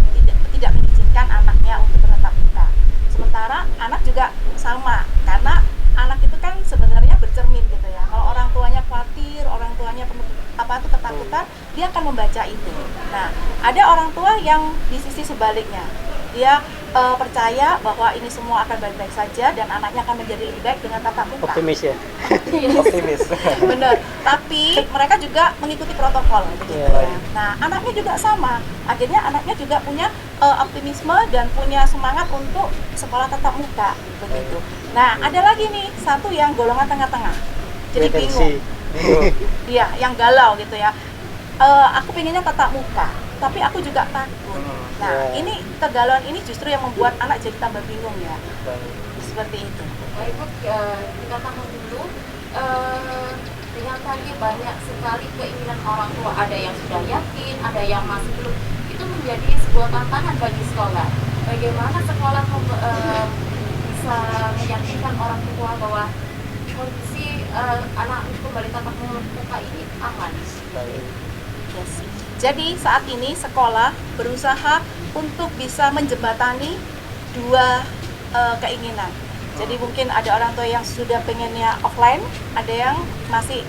H: tidak mengizinkan anaknya untuk bertatap muka. Sementara anak juga sama, karena anak itu kan sebenarnya bercermin gitu ya. Kalau orang tuanya khawatir, orang tuanya ketakutan, dia akan membaca itu. Nah, ada orang tua yang di sisi sebaliknya, dia percaya bahwa ini semua akan baik-baik saja dan anaknya akan menjadi lebih baik dengan tatap muka.
A: Optimis ya.
F: Optimis.
H: Bener, tapi mereka juga mengikuti protokol begitu ya. Nah, anaknya juga sama. Akhirnya anaknya juga punya optimisme dan punya semangat untuk sekolah tatap muka begitu. Nah, ada lagi nih satu yang golongan tengah-tengah. Jadi bingung. Iya, yang galau gitu ya. Aku pengennya tatap muka, tapi aku juga takut. Nah, ini kegalauan ini justru yang membuat anak jadi tambah bingung ya. Seperti itu.
B: Baik Bu, kita tahu dulu dengan tadi banyak sekali keinginan orang tua, ada yang sudah yakin, ada yang masih belum. Itu menjadi sebuah tantangan bagi sekolah. Bagaimana sekolah bisa meyakinkan orang tua bahwa kondisi anak kembali tatap muka ini aman?
H: Yes. Jadi saat ini sekolah berusaha untuk bisa menjembatani dua keinginan. Jadi mungkin ada orang tua yang sudah pengennya offline, ada yang masih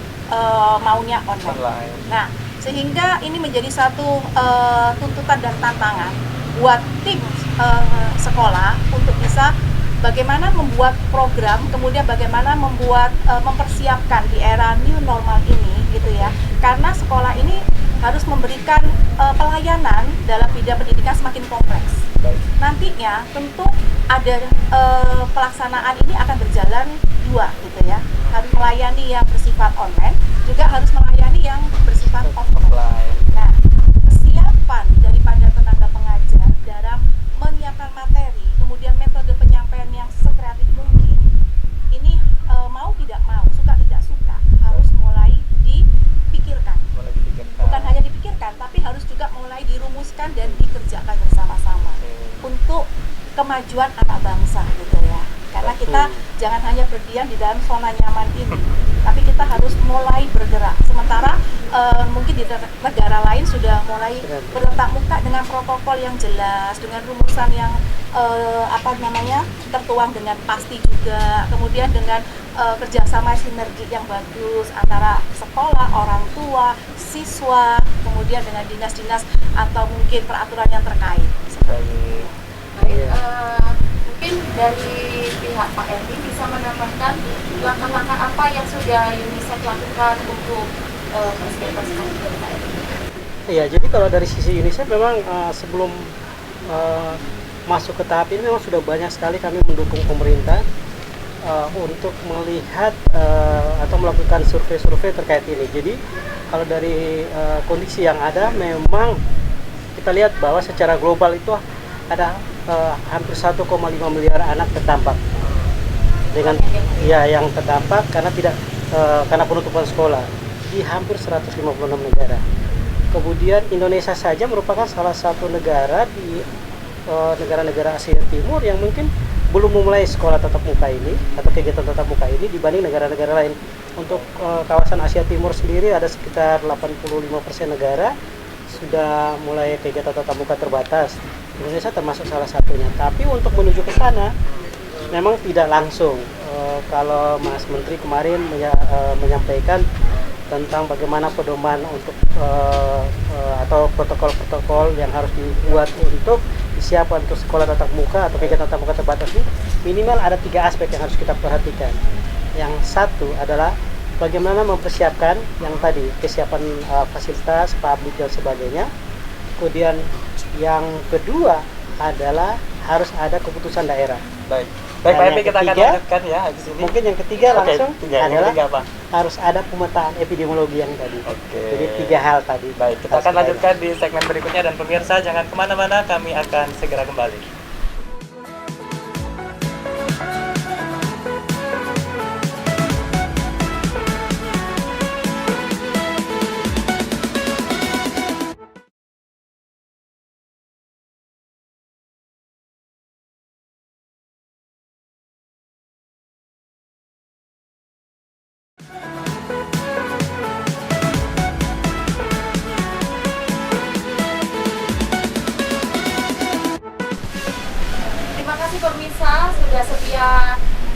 H: maunya online. Nah, sehingga ini menjadi satu tuntutan dan tantangan buat tim sekolah untuk bisa bagaimana membuat program, kemudian bagaimana mempersiapkan di era new normal ini gitu ya. Karena sekolah ini harus memberikan pelayanan dalam bidang pendidikan semakin kompleks. Nantinya tentu ada pelaksanaan ini akan berjalan dua gitu ya. Harus melayani yang bersifat online, juga harus melayani yang bersifat offline. Nah, kesiapan daripada tenaga pengajar dalam menyiapkan materi, kemudian metode penyampaian yang sekreatif mungkin, ini mau tidak mau, suka tidak suka, harus mulai dipikirkan. Bukan hanya dipikirkan, tapi harus juga mulai dirumuskan dan dikerjakan bersama-sama untuk kemajuan anak bangsa gitu ya. Karena kita jangan hanya berdiam di dalam zona nyaman ini, tapi kita harus mulai bergerak. Sementara mungkin di negara lain sudah mulai bertatap muka dengan protokol yang jelas, dengan rumusan yang tertuang dengan pasti juga, kemudian dengan kerjasama sinergi yang bagus antara sekolah, orang tua, siswa, kemudian dengan dinas-dinas atau mungkin peraturan yang terkait.
B: Baik, mungkin dari pihak Pak Edi bisa menambahkan langkah-langkah apa yang sudah UNICEF lakukan untuk persiapan Pak Edi?
I: Iya, jadi kalau dari sisi UNICEF memang sebelum masuk ke tahap ini memang sudah banyak sekali kami mendukung pemerintah untuk melihat atau melakukan survei-survei terkait ini. Jadi kalau dari kondisi yang ada memang kita lihat bahwa secara global itu ada hampir 1,5 miliar anak terdampak dengan yang terdampak karena penutupan sekolah di hampir 156 negara. Kemudian Indonesia saja merupakan salah satu negara di negara-negara Asia Timur yang mungkin belum memulai sekolah tatap muka ini atau kegiatan tatap muka ini dibanding negara-negara lain. Untuk kawasan Asia Timur sendiri ada sekitar 85% negara sudah mulai kegiatan tatap muka terbatas. Indonesia termasuk salah satunya. Tapi untuk menuju ke sana memang tidak langsung. Kalau Mas Menteri kemarin menyampaikan tentang bagaimana pedoman untuk atau protokol-protokol yang harus dibuat untuk disiapkan untuk sekolah tatap muka atau kegiatan tatap muka terbatas ini, minimal ada 3 aspek yang harus kita perhatikan. Yang satu adalah bagaimana mempersiapkan yang tadi kesiapan fasilitas, publik dan sebagainya. Kemudian yang kedua adalah harus ada keputusan daerah.
A: Baik Pak Epi, kita akan lanjutkan ya habis ini.
I: Mungkin yang ketiga langsung adalah
A: apa?
I: harus ada pemetaan epidemiologi yang tadi. Jadi 3 hal tadi.
A: Baik, kita akan lanjutkan di segmen berikutnya dan pemirsa jangan kemana-mana, kami akan segera kembali.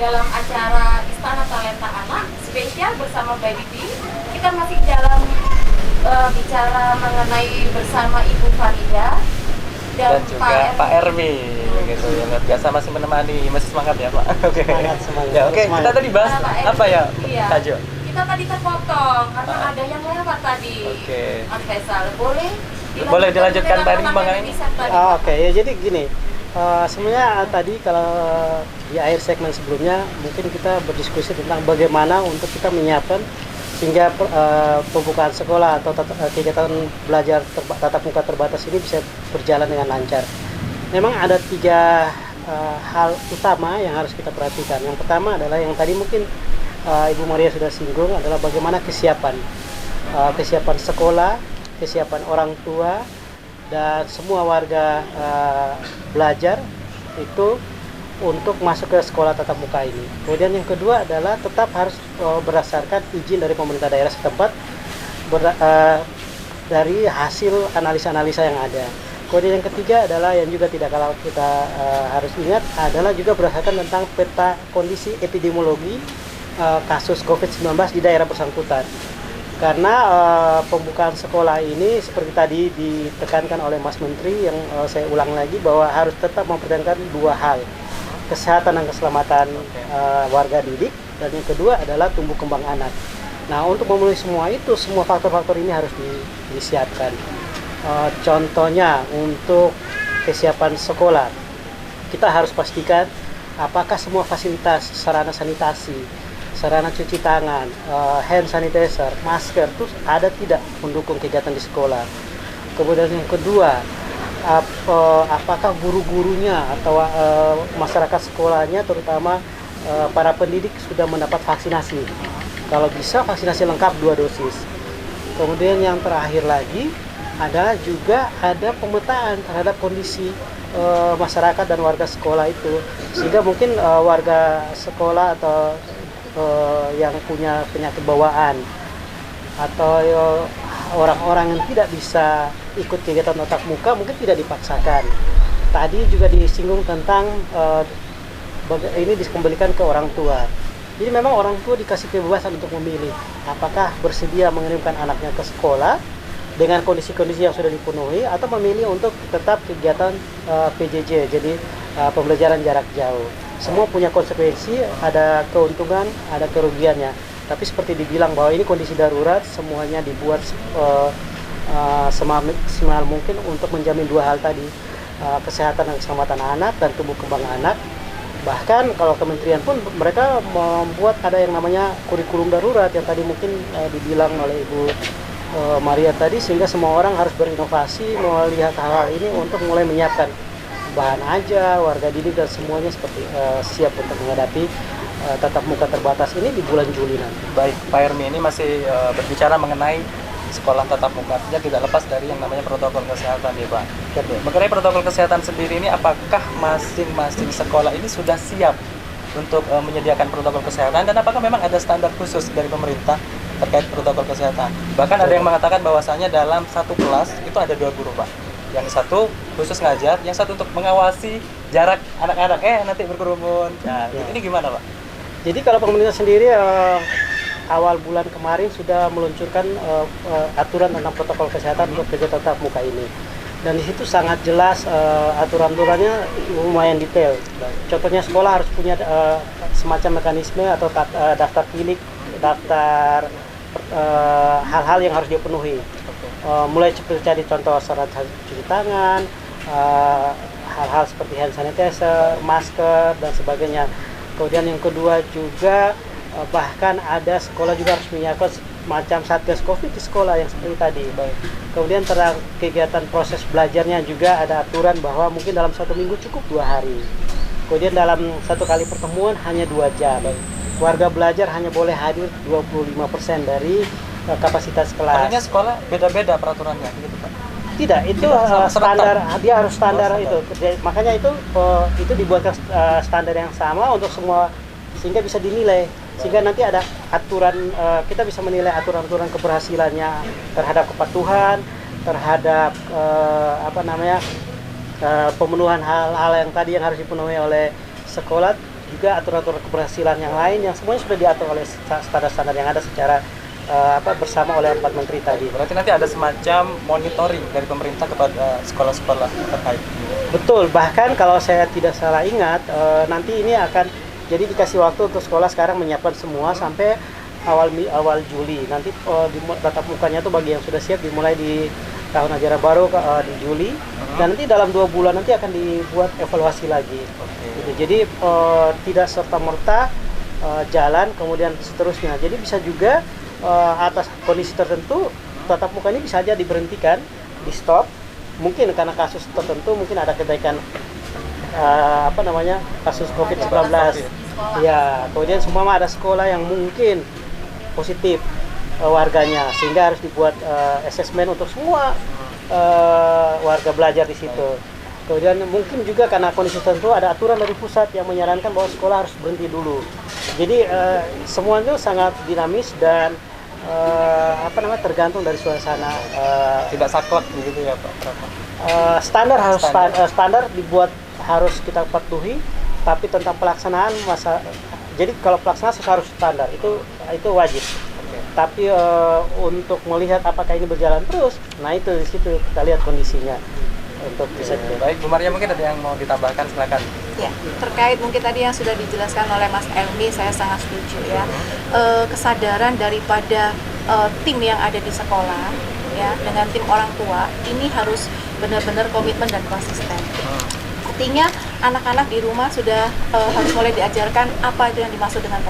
B: dalam acara Istana Talenta Anak spesial bersama Baby B. Kita masih dalam bicara mengenai bersama Ibu Farida
A: Dan juga Pak Ermi, gitu ya, luar biasa masih menemani, masih semangat ya Pak. Oke.
I: Semangat.
A: Ya oke, kita tadi bahas
B: Pak Ermi.
A: apa ya,
B: Iya.
A: Kak Jo?
B: Kita tadi terpotong karena ada yang lewat tadi.
A: Oke.
B: Mas Faisal, boleh
A: Dilanjutkan tadi
B: dengan
A: mengenai
B: yang bisa tadi,
I: Oh,
B: Pak?
I: Oke, ya jadi gini, sebenarnya tadi kalau di akhir segmen sebelumnya mungkin kita berdiskusi tentang bagaimana untuk kita menyiapkan sehingga pembukaan sekolah atau kegiatan belajar tatap muka terbatas ini bisa berjalan dengan lancar. Memang ada 3 hal utama yang harus kita perhatikan. Yang pertama adalah yang tadi mungkin Ibu Maria sudah singgung adalah bagaimana kesiapan sekolah, kesiapan orang tua dan semua warga belajar itu untuk masuk ke sekolah tatap muka ini. Kemudian yang kedua adalah tetap harus berdasarkan izin dari pemerintah daerah setempat dari hasil analisa-analisa yang ada. Kemudian yang ketiga adalah yang juga tidak kalah kita harus ingat adalah juga berdasarkan tentang peta kondisi epidemiologi kasus COVID-19 di daerah bersangkutan. Karena pembukaan sekolah ini seperti tadi ditekankan oleh Mas Menteri yang saya ulang lagi bahwa harus tetap mempertahankan 2 hal. Kesehatan dan keselamatan warga didik, dan yang kedua adalah tumbuh kembang anak. Nah, untuk memenuhi semua itu, semua faktor-faktor ini harus disiapkan. Contohnya untuk kesiapan sekolah, kita harus pastikan apakah semua fasilitas, sarana sanitasi, sarana cuci tangan, hand sanitizer, masker itu ada tidak mendukung kegiatan di sekolah. Kemudian yang kedua, apakah guru-gurunya atau masyarakat sekolahnya terutama para pendidik sudah mendapat vaksinasi. Kalau bisa vaksinasi lengkap 2 dosis. Kemudian yang terakhir lagi adalah juga ada pemetaan terhadap kondisi masyarakat dan warga sekolah itu, sehingga mungkin warga sekolah atau yang punya penyakit bawaan atau orang-orang yang tidak bisa ikut kegiatan tatap muka mungkin tidak dipaksakan. Tadi juga disinggung tentang ini dikembalikan ke orang tua. Jadi memang orang tua dikasih kebebasan untuk memilih apakah bersedia mengirimkan anaknya ke sekolah dengan kondisi-kondisi yang sudah dipenuhi atau memilih untuk tetap kegiatan PJJ, jadi pembelajaran jarak jauh. Semua punya konsekuensi, ada keuntungan, ada kerugiannya. Tapi seperti dibilang bahwa ini kondisi darurat, semuanya dibuat semaksimal mungkin untuk menjamin 2 hal tadi, kesehatan dan keselamatan anak dan tumbuh kembang anak. Bahkan kalau kementerian pun mereka membuat ada yang namanya kurikulum darurat yang tadi mungkin dibilang oleh Ibu Maria tadi, sehingga semua orang harus berinovasi melihat hal-hal ini untuk mulai menyiapkan bahan ajar, warga didik dan semuanya seperti siap untuk menghadapi tatap muka terbatas ini di bulan Juli nanti.
A: Baik, Pak Ermi ini masih berbicara mengenai sekolah tatap muka, artinya tidak lepas dari yang namanya protokol kesehatan ya Pak.
I: Betul.
A: Mengenai protokol kesehatan sendiri ini, apakah masing-masing sekolah ini sudah siap untuk menyediakan protokol kesehatan, dan apakah memang ada standar khusus dari pemerintah terkait protokol kesehatan? Bahkan ada yang mengatakan bahwasanya dalam satu kelas itu ada 2 guru Pak. Yang satu khusus ngajar, yang satu untuk mengawasi jarak anak-anak nanti berkerumun. Nah, ini gimana Pak?
I: Jadi kalau pemerintah sendiri awal bulan kemarin sudah meluncurkan aturan tentang protokol kesehatan untuk kegiatan tatap muka ini. Dan di situ sangat jelas aturan-aturannya lumayan detail. Contohnya sekolah harus punya semacam mekanisme atau daftar klinik, daftar hal-hal yang harus dipenuhi. Mulai seperti tadi contoh syarat cuci tangan, hal-hal seperti hand sanitizer, masker dan sebagainya. Kemudian yang kedua juga bahkan ada sekolah juga harus menyiapkan macam satgas COVID di sekolah yang seperti tadi. Kemudian tentang kegiatan proses belajarnya juga ada aturan bahwa mungkin dalam 1 minggu cukup 2 hari. Kemudian dalam 1 kali pertemuan hanya 2 jam. Warga belajar hanya boleh hadir 25% dari kapasitas kelas.
A: Artinya sekolah beda-beda peraturannya, gitu Pak?
I: Tidak, itu standar, dia harus standar itu. Makanya itu dibuatkan standar yang sama untuk semua sehingga bisa dinilai. Sehingga nanti ada aturan, kita bisa menilai aturan-aturan keberhasilannya terhadap kepatuhan, terhadap pemenuhan hal-hal yang tadi yang harus dipenuhi oleh sekolah juga aturan-aturan keberhasilan yang lain yang semuanya sudah diatur oleh standar-standar yang ada secara bersama oleh 4 menteri tadi.
A: Berarti nanti ada semacam monitoring dari pemerintah kepada sekolah-sekolah terkait.
I: Betul, bahkan kalau saya tidak salah ingat, nanti ini akan jadi dikasih waktu untuk sekolah sekarang menyiapkan semua sampai awal Juli. Nanti tatap mukanya tuh bagi yang sudah siap dimulai di tahun ajaran baru di Juli, dan nanti dalam 2 bulan nanti akan dibuat evaluasi lagi. Gitu. Jadi tidak serta-merta jalan kemudian seterusnya. Jadi bisa juga atas kondisi tertentu tatap muka ini bisa saja diberhentikan, di stop. Mungkin karena kasus tertentu, mungkin ada kenaikan kasus COVID-19. Ya, kemudian semua ada sekolah yang mungkin positif warganya, sehingga harus dibuat asesmen untuk semua warga belajar di situ. Kemudian mungkin juga karena kondisi tertentu ada aturan dari pusat yang menyarankan bahwa sekolah harus berhenti dulu. Jadi semua itu sangat dinamis dan tergantung dari suasana.
A: Tidak saklek begitu ya Pak?
I: Standar harus standar dibuat, harus kita patuhi, tapi tentang pelaksanaan jadi kalau pelaksanaan harus standar, itu wajib. Tapi untuk melihat apakah ini berjalan terus, nah itu di situ kita lihat kondisinya untuk bisa.
A: Baik, Bu Maria, mungkin ada yang mau ditambahkan, silakan.
H: Ya, terkait mungkin tadi yang sudah dijelaskan oleh Mas Elmi, saya sangat setuju ya. Kesadaran daripada tim yang ada di sekolah ya dengan tim orang tua ini harus benar-benar komitmen dan konsisten. Artinya anak-anak di rumah sudah harus mulai diajarkan apa itu yang dimaksud dengan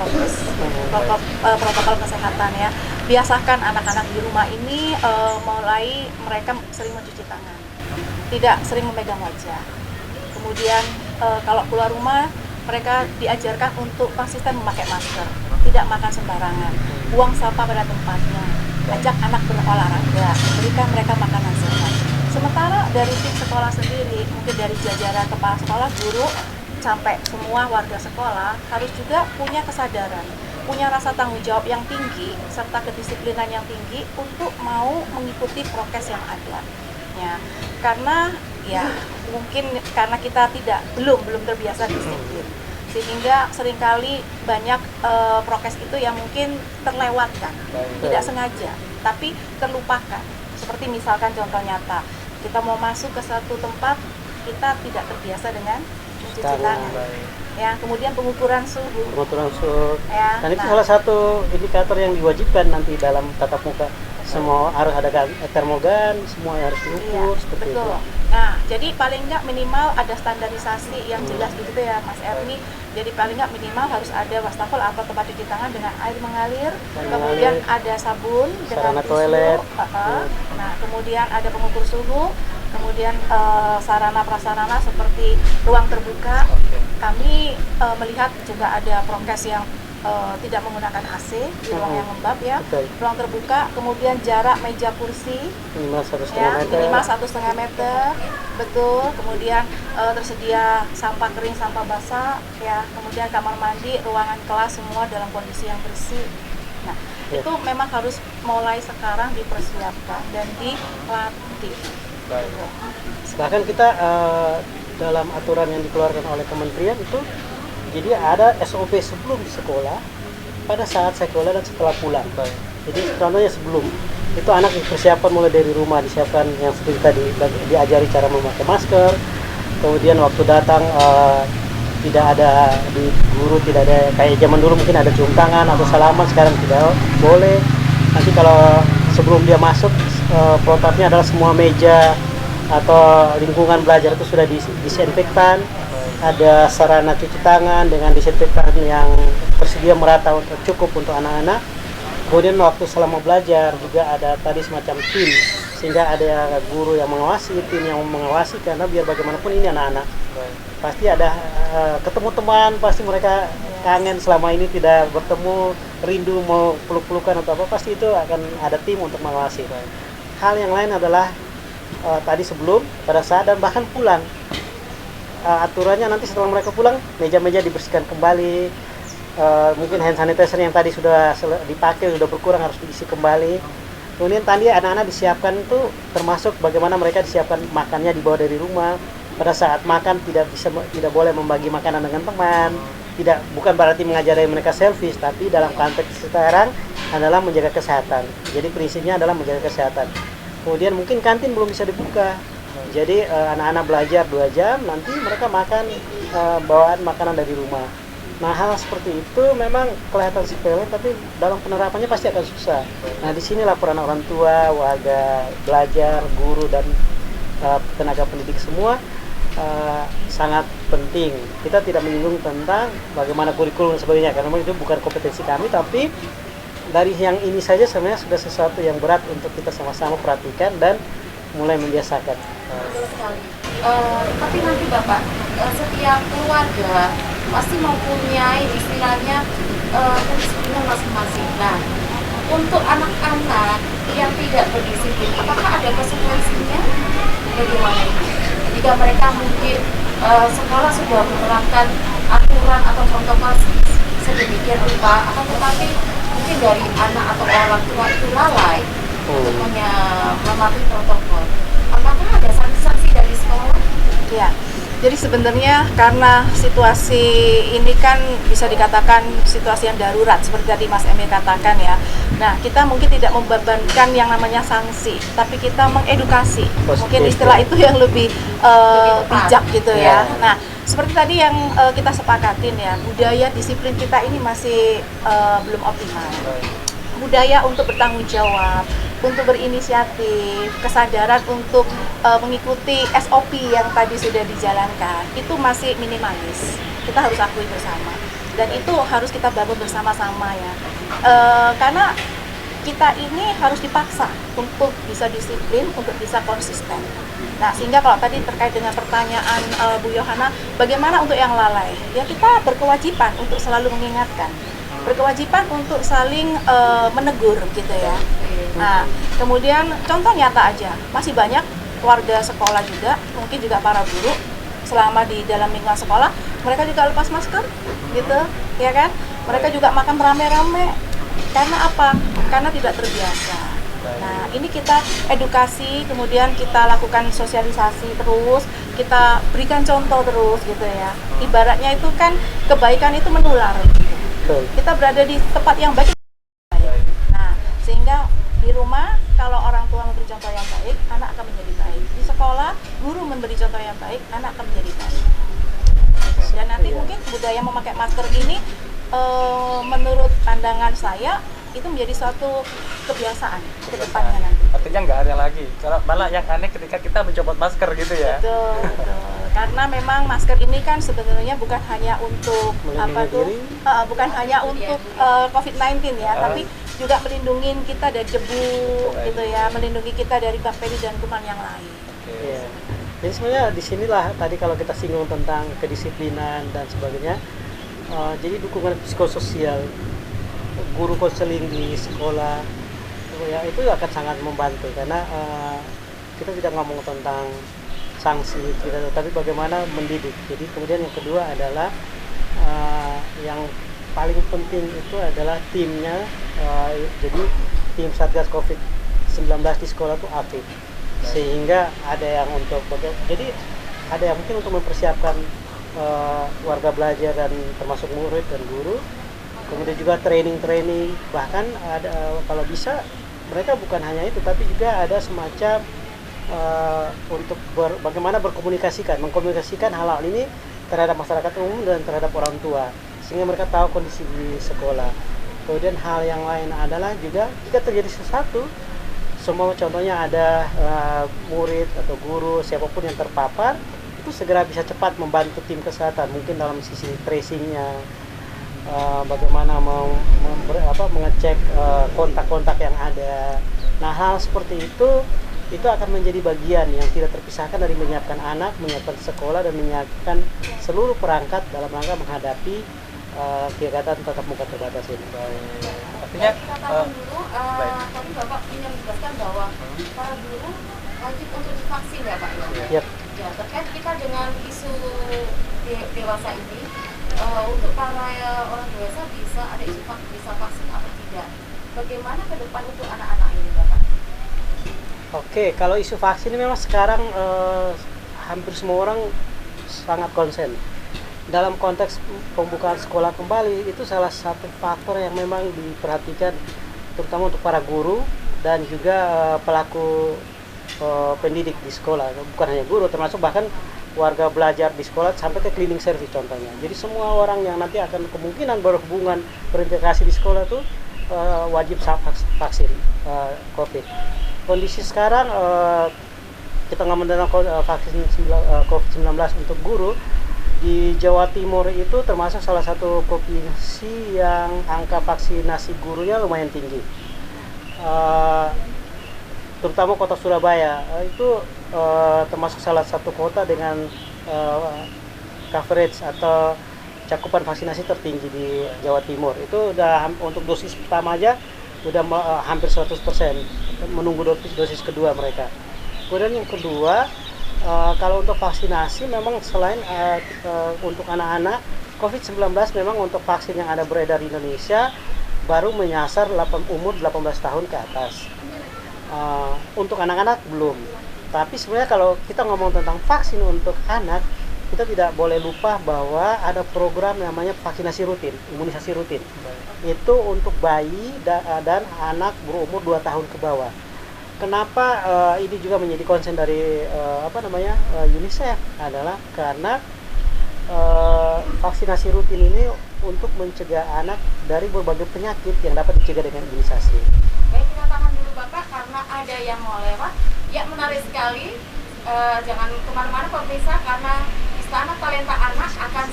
H: protokol kesehatan ya. Biasakan anak-anak di rumah ini mulai mereka sering mencuci tangan, tidak sering memegang wajah. Kemudian kalau keluar rumah mereka diajarkan untuk konsisten memakai masker, tidak makan sembarangan, buang sampah pada tempatnya, ajak anak berolahraga, berikan mereka makanan sehat. Sementara dari tim sekolah sendiri, mungkin dari jajaran kepala sekolah, guru, sampai semua warga sekolah harus juga punya kesadaran, punya rasa tanggung jawab yang tinggi, serta kedisiplinan yang tinggi untuk mau mengikuti prokes yang ada. Ya, karena ya mungkin karena kita belum terbiasa disiplin, sehingga seringkali banyak prokes itu yang mungkin terlewatkan, tidak sengaja, tapi terlupakan. Seperti misalkan contoh nyata, kita mau masuk ke satu tempat, kita tidak terbiasa dengan mencuci tangan. Ya, kemudian pengukuran suhu. Ya,
I: dan itu salah satu indikator yang diwajibkan nanti dalam tatap muka. Semua harus ada termogan, semua harus diukur, seperti
H: betul.
I: itu.
H: Nah, jadi paling nggak minimal ada standarisasi yang jelas gitu ya Mas Erni. Jadi paling nggak minimal harus ada wastafel atau tempat cuci tangan dengan air mengalir, kemudian ada sabun dengan tisu,
I: toilet.
H: Nah, kemudian ada pengukur suhu, kemudian sarana prasarana seperti ruang terbuka. Kami melihat juga ada prokes yang tidak menggunakan AC di ruang yang lembab ya.
I: Betul.
H: Ruang terbuka, kemudian jarak meja kursi
I: Minimal
H: 1,5 meter. Betul. Kemudian tersedia sampah kering, sampah basah ya. Kemudian kamar mandi, ruangan kelas semua dalam kondisi yang bersih. Nah, itu memang harus mulai sekarang dipersiapkan dan dilatih.
I: Bahkan kita dalam aturan yang dikeluarkan oleh kementerian itu, jadi ada SOP sebelum di sekolah, pada saat sekolah dan setelah pulang. Jadi contohnya sebelum itu anak dipersiapkan mulai dari rumah, disiapkan yang seperti tadi, diajari cara memakai masker. Kemudian waktu datang tidak ada di guru, tidak ada kayak zaman dulu mungkin ada cium tangan atau salaman, sekarang tidak boleh. Nanti kalau sebelum dia masuk, protapnya adalah semua meja atau lingkungan belajar itu sudah disinfektan. Ada sarana cuci tangan dengan disinfektan yang tersedia merata untuk cukup untuk anak-anak. Kemudian waktu selama belajar juga ada tadi semacam tim, sehingga ada guru yang mengawasi, tim yang mengawasi, karena biar bagaimanapun ini anak-anak. Pasti ada ketemu teman, pasti mereka kangen selama ini tidak bertemu, rindu mau peluk-pelukan atau apa, pasti itu akan ada tim untuk mengawasi. Hal yang lain adalah tadi sebelum, pada saat, dan bahkan pulang. Aturannya nanti setelah mereka pulang, meja-meja dibersihkan kembali, mungkin hand sanitizer yang tadi sudah dipakai sudah berkurang harus diisi kembali. Kemudian tadi anak-anak disiapkan itu termasuk bagaimana mereka disiapkan makannya dibawa dari rumah. Pada saat makan tidak boleh membagi makanan dengan teman, bukan berarti mengajari mereka selfish, tapi dalam konteks sekarang adalah menjaga kesehatan. Jadi prinsipnya adalah menjaga kesehatan. Kemudian mungkin kantin belum bisa dibuka. Jadi anak-anak belajar 2 jam, nanti mereka makan bawaan makanan dari rumah. Nah, hal seperti itu memang kelihatan sepele, tapi dalam penerapannya pasti akan susah. Nah, di sinilah peran orang tua, warga belajar, guru, dan tenaga pendidik semua sangat penting. Kita tidak menyinggung tentang bagaimana kurikulum dan sebagainya, karena itu bukan kompetensi kami, tapi dari yang ini saja sebenarnya sudah sesuatu yang berat untuk kita sama-sama perhatikan dan mulai membiasakan.
B: Betul sekali. Tapi nanti Bapak, setiap keluarga pasti mempunyai istilahnya kedisiplinan masing-masing. Nah, untuk anak-anak yang tidak berdisiplin, apakah ada konsekuensinya? Bagaimana ini? Jika mereka mungkin sekolah sudah menerapkan aturan atau protokol sedemikian rupa, akan tetapi mungkin dari anak atau orang tua itu lalai untuk mematuhi protokol. Apakah ada sanksi-sanksi dari sekolah?
H: Ya, jadi sebenarnya karena situasi ini kan bisa dikatakan situasi yang darurat seperti tadi Mas Emil katakan ya. Nah, kita mungkin tidak membebankan yang namanya sanksi, tapi kita mengedukasi. Mungkin istilah itu yang lebih bijak gitu ya. Nah, seperti tadi yang kita sepakatin ya, budaya disiplin kita ini masih belum optimal. Budaya untuk bertanggung jawab, untuk berinisiatif, kesadaran untuk mengikuti SOP yang tadi sudah dijalankan, itu masih minimalis. Kita harus akui bersama. Dan itu harus kita bangun bersama-sama ya. Karena kita ini harus dipaksa untuk bisa disiplin, untuk bisa konsisten. Nah, sehingga kalau tadi terkait dengan pertanyaan Bu Yohana, bagaimana untuk yang lalai? Ya kita berkewajiban untuk selalu mengingatkan. Berkewajiban untuk saling menegur gitu ya. Nah, kemudian contoh nyata aja, masih banyak warga sekolah juga, mungkin juga para guru selama di dalam lingkungan sekolah, mereka juga lepas masker gitu, ya kan? Mereka juga makan rame-rame. Karena apa? Karena tidak terbiasa. Nah, ini kita edukasi, kemudian kita lakukan sosialisasi terus, kita berikan contoh terus gitu ya. Ibaratnya itu kan kebaikan itu menular. Kita berada di tempat yang baik. Nah, sehingga di rumah kalau orang tua memberi contoh yang baik, anak akan menjadi baik. Di sekolah, guru memberi contoh yang baik, anak akan menjadi baik. Dan nanti mungkin budaya memakai masker ini menurut pandangan saya itu menjadi suatu kebiasaan ke depannya nanti.
A: Artinya nggak ada lagi. Kalau malah yang aneh ketika kita mencopot masker gitu ya.
H: Betul, betul. Karena memang masker ini kan sebenarnya bukan hanya untuk bukan hanya untuk COVID-19 ya, tapi juga melindungi kita dari debu gitu ya, melindungi kita dari bakteri dan kuman yang lain.
I: Yeah. Jadi sebenarnya di sinilah tadi kalau kita singgung tentang kedisiplinan dan sebagainya, jadi dukungan psikososial, guru konseling di sekolah, ya itu akan sangat membantu karena kita tidak ngomong tentang sanksi, tapi bagaimana mendidik. Jadi kemudian yang kedua adalah yang paling penting itu adalah timnya. Jadi tim Satgas COVID-19 di sekolah itu aktif, sehingga ada yang jadi ada yang mungkin untuk mempersiapkan warga belajar dan termasuk murid dan guru. Kemudian juga training, bahkan ada kalau bisa mereka bukan hanya itu, tapi juga ada semacam untuk bagaimana mengkomunikasikan hal-hal ini terhadap masyarakat umum dan terhadap orang tua, sehingga mereka tahu kondisi di sekolah. Kemudian hal yang lain adalah juga jika terjadi sesuatu, semua contohnya ada murid atau guru siapapun yang terpapar, itu segera bisa cepat membantu tim kesehatan, mungkin dalam sisi tracingnya, bagaimana mengecek kontak-kontak yang ada. Nah, hal seperti itu akan menjadi bagian yang tidak terpisahkan dari menyiapkan anak, menyiapkan sekolah, dan menyiapkan seluruh perangkat dalam rangka menghadapi kegiatan tatap muka terbatas ini.
A: Artinya
B: dulu, tadi Bapak ingin menjelaskan bahwa para guru wajib untuk divaksin ya Pak ya?
I: Yep.
B: Ya, terkait kita dengan isu dewasa ini, untuk para orang dewasa ada isu bisa vaksin atau tidak. Bagaimana ke depan untuk anak-anak ini Bapak?
I: Oke, kalau isu vaksin ini memang sekarang hampir semua orang sangat konsen. dalam konteks pembukaan sekolah kembali itu salah satu faktor yang memang diperhatikan terutama untuk para guru dan juga pelaku pendidik di sekolah, bukan hanya guru, termasuk bahkan warga belajar di sekolah sampai ke cleaning service contohnya. Jadi semua orang yang nanti akan kemungkinan berhubungan berintegrasi di sekolah tuh wajib vaksin COVID. Kondisi sekarang kita ngomong tentang vaksin COVID-19 untuk guru di Jawa Timur itu termasuk salah satu provinsi yang angka vaksinasi gurunya lumayan tinggi. Terutama kota Surabaya itu termasuk salah satu kota dengan coverage atau cakupan vaksinasi tertinggi di Jawa Timur. Itu udah untuk dosis pertama aja udah hampir 100%, menunggu dosis kedua mereka. Kemudian yang kedua, kalau untuk vaksinasi memang selain untuk anak-anak, COVID-19 memang untuk vaksin yang ada beredar di Indonesia baru menyasar umur 18 tahun ke atas. Untuk anak-anak belum. Tapi sebenarnya kalau kita ngomong tentang vaksin untuk anak, kita tidak boleh lupa bahwa ada program namanya vaksinasi rutin, imunisasi rutin. Itu untuk bayi dan anak berumur 2 tahun ke bawah. Kenapa ini juga menjadi concern dari UNICEF adalah karena vaksinasi rutin ini untuk mencegah anak dari berbagai penyakit yang dapat dicegah dengan imunisasi.
B: Baik, kita tahan dulu Bapak karena ada yang mau lewat. Ya, menarik sekali. Jangan kemana-mana pemirsa karena Istana Talenta Anak akan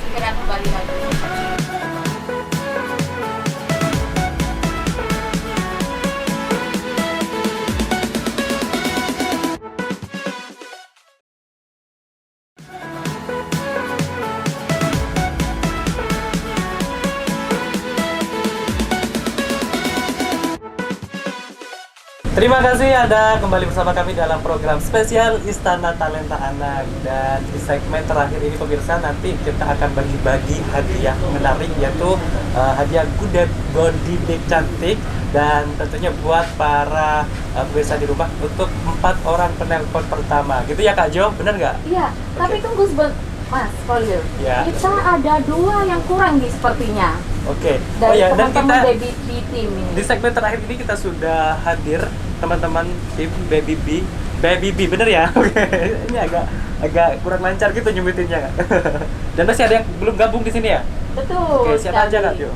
B: segera kembali lagi.
A: Terima kasih Anda kembali bersama kami dalam program spesial Istana Talenta Anak. Dan di segmen terakhir ini pemirsa, nanti kita akan bagi-bagi hadiah menarik, yaitu hadiah Goodie Bag cantik. Dan tentunya buat para pemirsa di rumah untuk 4 orang penelpon pertama. Gitu ya Kak Jo, bener nggak?
B: Iya, tapi tunggu sebentar Mas Polio.
A: Ya.
B: Kita ada 2 yang kurang nih sepertinya.
A: Oke.
B: Dari
A: dan
B: teman-teman
A: kita
B: Baby B team ini.
A: di segmen terakhir ini kita sudah hadir teman-teman tim Baby B, bener ya? Oke. Ini agak kurang lancar gitu nyebutinnya Kak. Dan masih ada yang belum gabung di sini ya?
B: Betul.
A: Oke, siapa aja Kak
B: sekali.
A: Jo?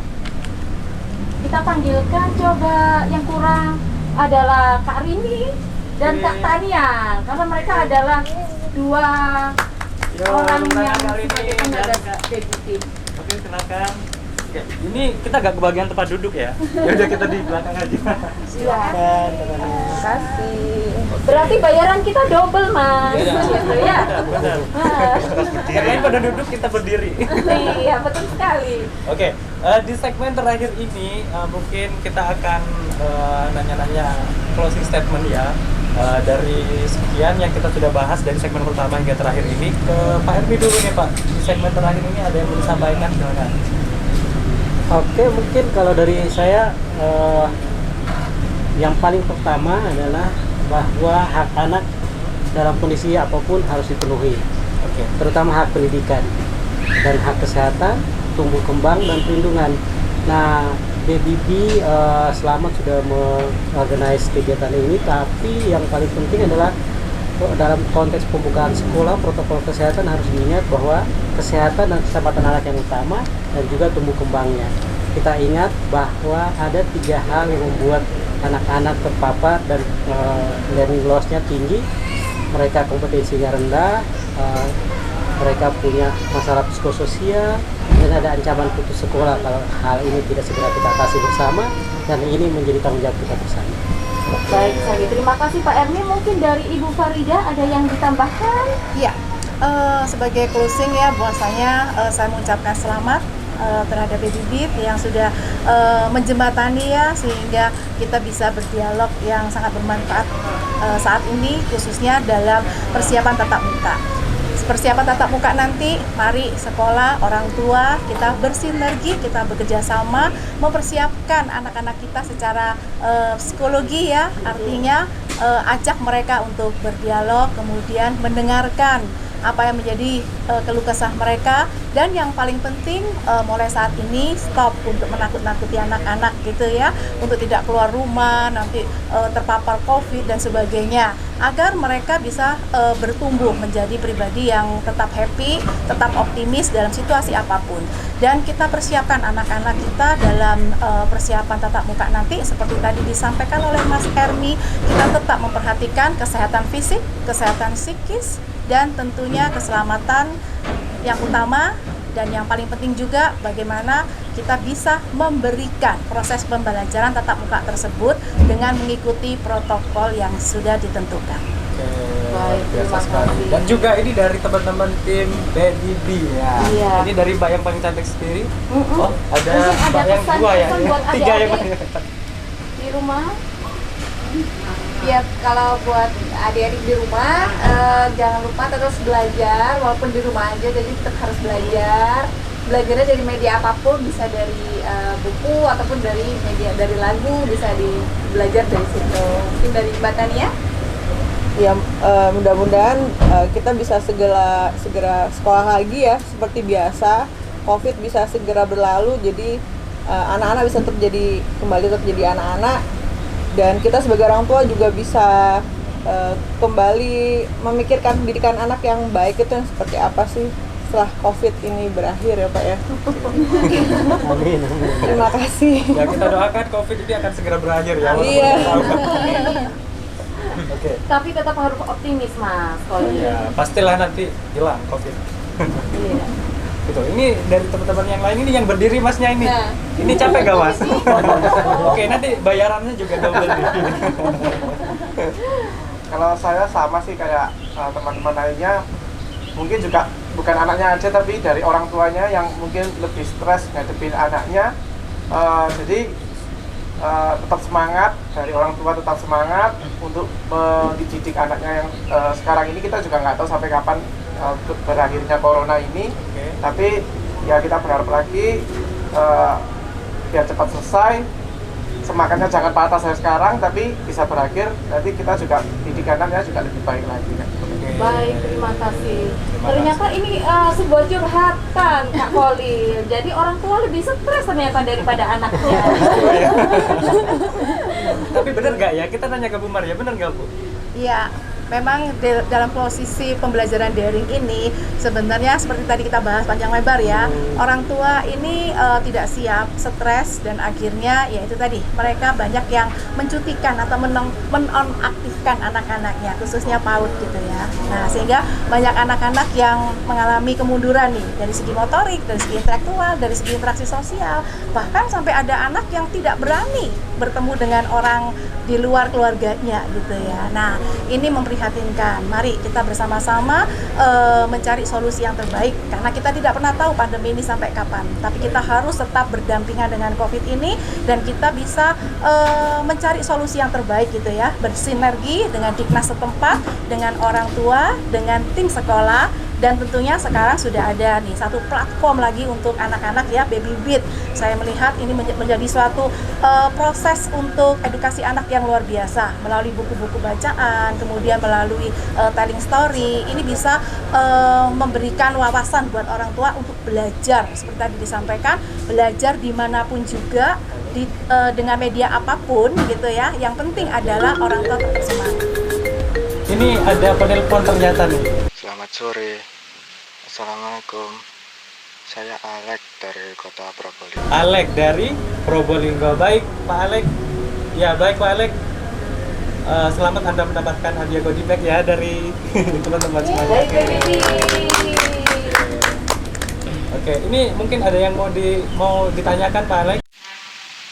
B: Kita panggilkan coba yang kurang adalah Kak Rini dan Kak Tania, karena mereka adalah 2 orang yang sebagai penjaga Baby team.
A: Oke, silakan. Oke, ini kita agak kebagian tempat duduk ya. Ya udah kita di belakang aja.
B: Silakan.
C: Terima kasih.
B: Berarti bayaran kita double, Mas.
A: Iya.
B: Gitu ya.
A: Benar. Yang lain pada duduk, kita berdiri.
B: Iya, betul sekali.
A: Oke, di segmen terakhir ini mungkin kita akan nanya-nanya closing statement ya. Dari sekian yang kita sudah bahas dari segmen pertama hingga terakhir ini, ke Pak Ermi dulu nih Pak. Di segmen terakhir ini ada yang mau disampaikan, silakan.
I: Oke, mungkin kalau dari saya yang paling pertama adalah bahwa hak anak dalam kondisi apapun harus dipenuhi.
A: Oke.
I: Terutama hak pendidikan dan hak kesehatan, tumbuh kembang dan perlindungan. Nah, BBB selamat sudah mengorganize kegiatan ini, tapi yang paling penting adalah dalam konteks pembukaan sekolah, protokol kesehatan harus diingat bahwa kesehatan dan keselamatan anak yang utama dan juga tumbuh kembangnya. Kita ingat bahwa ada 3 hal yang membuat anak-anak terpapar dan learning loss-nya tinggi. Mereka kompetensinya rendah, mereka punya masalah psikososial, dan ada ancaman putus sekolah kalau hal ini tidak segera kita atasi bersama, dan ini menjadi tanggung jawab kita bersama.
B: Baik sekali, terima kasih Pak Ermi. Mungkin dari Ibu Farida ada yang ditambahkan?
H: Iya, sebagai closing ya, bahwasanya saya mengucapkan selamat terhadap Baby Beat yang sudah menjembatani ya, sehingga kita bisa berdialog yang sangat bermanfaat saat ini, khususnya dalam persiapan tatap muka. Persiapan tatap muka nanti, mari sekolah, orang tua, kita bersinergi, kita bekerja sama mempersiapkan anak-anak kita secara psikologi ya, artinya ajak mereka untuk berdialog, kemudian mendengarkan apa yang menjadi keluh kesah mereka, dan yang paling penting mulai saat ini stop untuk menakut-nakuti anak-anak gitu ya, untuk tidak keluar rumah nanti terpapar COVID dan sebagainya, agar mereka bisa bertumbuh menjadi pribadi yang tetap happy, tetap optimis dalam situasi apapun. Dan kita persiapkan anak-anak kita dalam persiapan tatap muka nanti seperti tadi disampaikan oleh Mas Ermi, kita tetap memperhatikan kesehatan fisik, kesehatan psikis, dan tentunya keselamatan yang utama, dan yang paling penting juga bagaimana kita bisa memberikan proses pembelajaran tatap muka tersebut dengan mengikuti protokol yang sudah ditentukan.
B: Baik, terima kasih.
A: Dan juga ini dari teman-teman tim Baby B ya.
B: Iya.
A: Ini dari Mbak yang paling cantik sendiri. Oh, ada
B: Mungkin
A: Mbak yang
B: pesan-
A: dua ya.
B: pesan buat
A: Tiga yang
B: adik-adik di rumah.
E: Ya, kalau buat adik-adik di rumah, jangan lupa terus belajar, walaupun di rumah aja, jadi tetap harus belajar. Belajarnya dari media apapun, bisa dari buku ataupun dari media, dari lagu, bisa belajar dari situ. Mungkin dari Mbak Tania?
C: Ya, mudah-mudahan kita bisa segera sekolah lagi ya seperti biasa. COVID bisa segera berlalu, jadi anak-anak bisa kembali jadi anak-anak, dan kita sebagai orang tua juga bisa kembali memikirkan pendidikan anak yang baik itu yang seperti apa sih setelah COVID ini berakhir ya Pak ya.
A: Amin.
C: Terima kasih.
A: Ya, kita doakan COVID ini akan segera berakhir ya.
C: Iya.
A: Oke.
B: Tapi tetap harus optimis Mas. Kalau
A: Ya, pastilah nanti hilang COVID.
B: Iya.
A: Gitu. Ini dari teman-teman yang lain ini yang berdiri Masnya ini.
E: Nah.
A: Ini capek gak Mas? Oke, nanti bayarannya juga double nih.
G: Kalau saya sama sih kayak teman-teman lainnya, mungkin juga bukan anaknya aja tapi dari orang tuanya yang mungkin lebih stres ngadepin anaknya. Jadi tetap semangat, dari orang tua tetap semangat untuk mendidik anaknya yang sekarang ini kita juga nggak tahu sampai kapan berakhirnya corona ini. Tapi ya kita berharap lagi biar cepat selesai. Semangatnya jangan patah saya sekarang, tapi bisa berakhir. Nanti kita juga didikannya juga lebih baik lagi kan.
B: Baik, terima kasih. Ternyata ini sebuah curhatan Kak Koli. Jadi orang tua lebih stres ternyata daripada anaknya.
A: Tapi bener gak ya? Kita tanya ke Bu Maria, bener gak Bu?
H: Iya, memang dalam posisi pembelajaran daring ini sebenarnya seperti tadi kita bahas panjang lebar ya, orang tua ini tidak siap, stres, dan akhirnya ya itu tadi, mereka banyak yang mencutikan atau menonaktifkan anak-anaknya, khususnya PAUD gitu ya. Nah, sehingga banyak anak-anak yang mengalami kemunduran nih dari segi motorik, dari segi intelektual, dari segi interaksi sosial, bahkan sampai ada anak yang tidak berani bertemu dengan orang di luar keluarganya gitu ya. Nah, ini memprihatinkan. Mari kita bersama-sama mencari solusi yang terbaik, karena kita tidak pernah tahu pandemi ini sampai kapan. Tapi kita harus tetap berdampingan dengan COVID ini, dan kita bisa mencari solusi yang terbaik gitu ya, bersinergi dengan Diknas setempat, dengan orang tua, dengan tim sekolah, dan tentunya sekarang sudah ada nih satu platform lagi untuk anak-anak ya, Baby Beat. Saya melihat ini menjadi suatu proses untuk edukasi anak yang luar biasa, melalui buku-buku bacaan, kemudian melalui telling story. Ini bisa memberikan wawasan buat orang tua untuk belajar, seperti tadi disampaikan, belajar dimanapun juga, dengan media apapun gitu ya. Yang penting adalah orang tua tetap semangat.
A: Ini ada penelpon ternyata nih.
J: Selamat sore, Assalamualaikum. Saya Alek dari Kota Probolinggo.
A: Alek dari Probolinggo. Baik Pak Alek. Ya baik Pak Alek. Selamat Anda mendapatkan hadiah goodie bag ya dari teman-teman semuanya.
B: Baik, Baby.
A: Oke, ini mungkin ada yang mau ditanyakan Pak Alek?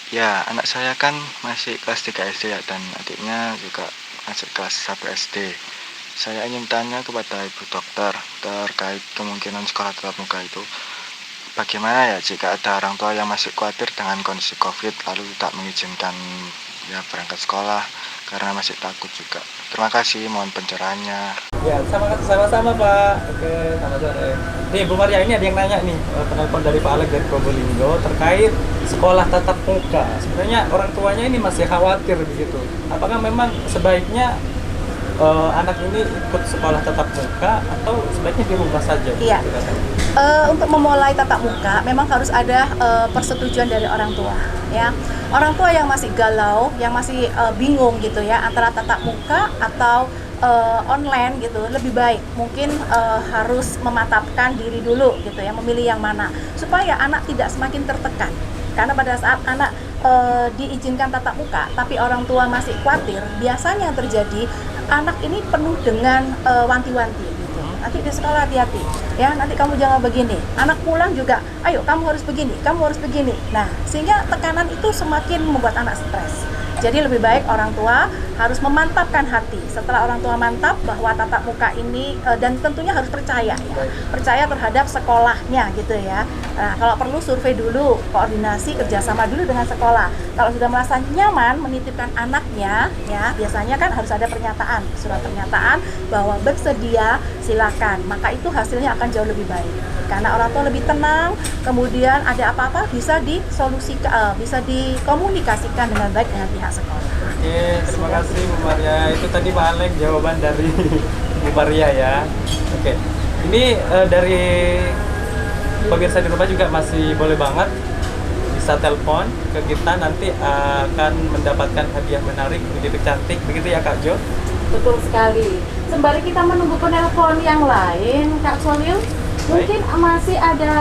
J: Ya, anak saya kan masih kelas 3 SD ya, dan adiknya juga masih kelas 1 SD. Saya ingin tanya kepada Ibu Dokter terkait kemungkinan sekolah tatap muka itu. Bagaimana ya jika ada orang tua yang masih khawatir dengan kondisi COVID lalu tak mengizinkan ya berangkat sekolah karena masih takut juga. Terima kasih, mohon pencerahannya.
A: Ya, sama-sama Pak. Oke, selamat sore. Nih Bu Maria, ini ada yang nanya nih, penelpon dari Pak Alek dari Probolinggo terkait sekolah tatap muka. Sebenarnya orang tuanya ini masih khawatir begitu. Apakah memang sebaiknya anak ini ikut sekolah tatap muka atau sebaiknya di rumah saja?
H: Iya.
A: Gitu katanya.
H: Untuk memulai tatap muka memang harus ada persetujuan dari orang tua ya. Orang tua yang masih galau, yang masih bingung gitu ya antara tatap muka atau online gitu, lebih baik mungkin harus memantapkan diri dulu gitu ya, memilih yang mana supaya anak tidak semakin tertekan. Karena pada saat anak diizinkan tatap muka tapi orang tua masih khawatir, biasanya yang terjadi anak ini penuh dengan wanti-wanti gitu. Nanti di sekolah hati-hati ya, nanti kamu jangan begini, anak pulang juga ayo kamu harus begini, kamu harus begini. Nah, sehingga tekanan itu semakin membuat anak stres. Jadi lebih baik orang tua harus memantapkan hati. Setelah orang tua mantap bahwa tatap muka ini dan tentunya harus percaya ya. Percaya terhadap sekolahnya gitu ya. Nah, kalau perlu survei dulu, koordinasi kerjasama dulu dengan sekolah. Kalau sudah merasa nyaman menitipkan anaknya ya, biasanya kan harus ada pernyataan, surat pernyataan bahwa bersedia silakan. Maka itu hasilnya akan jauh lebih baik. Karena orang tua lebih tenang, kemudian ada apa-apa bisa disolusikan, bisa dikomunikasikan dengan baik dengan pihak sekolah.
A: Oke, terima kasih Bu Maria. Itu tadi Pak Alek jawaban dari Bu Maria ya. Oke, ini dari pemirsa di rumah juga masih boleh banget bisa telepon ke kita, nanti akan mendapatkan hadiah menarik begitu cantik, begitu ya Kak Jo?
B: Betul sekali. Sembari kita menunggu penelpon yang lain, Kak Solil, mungkin masih ada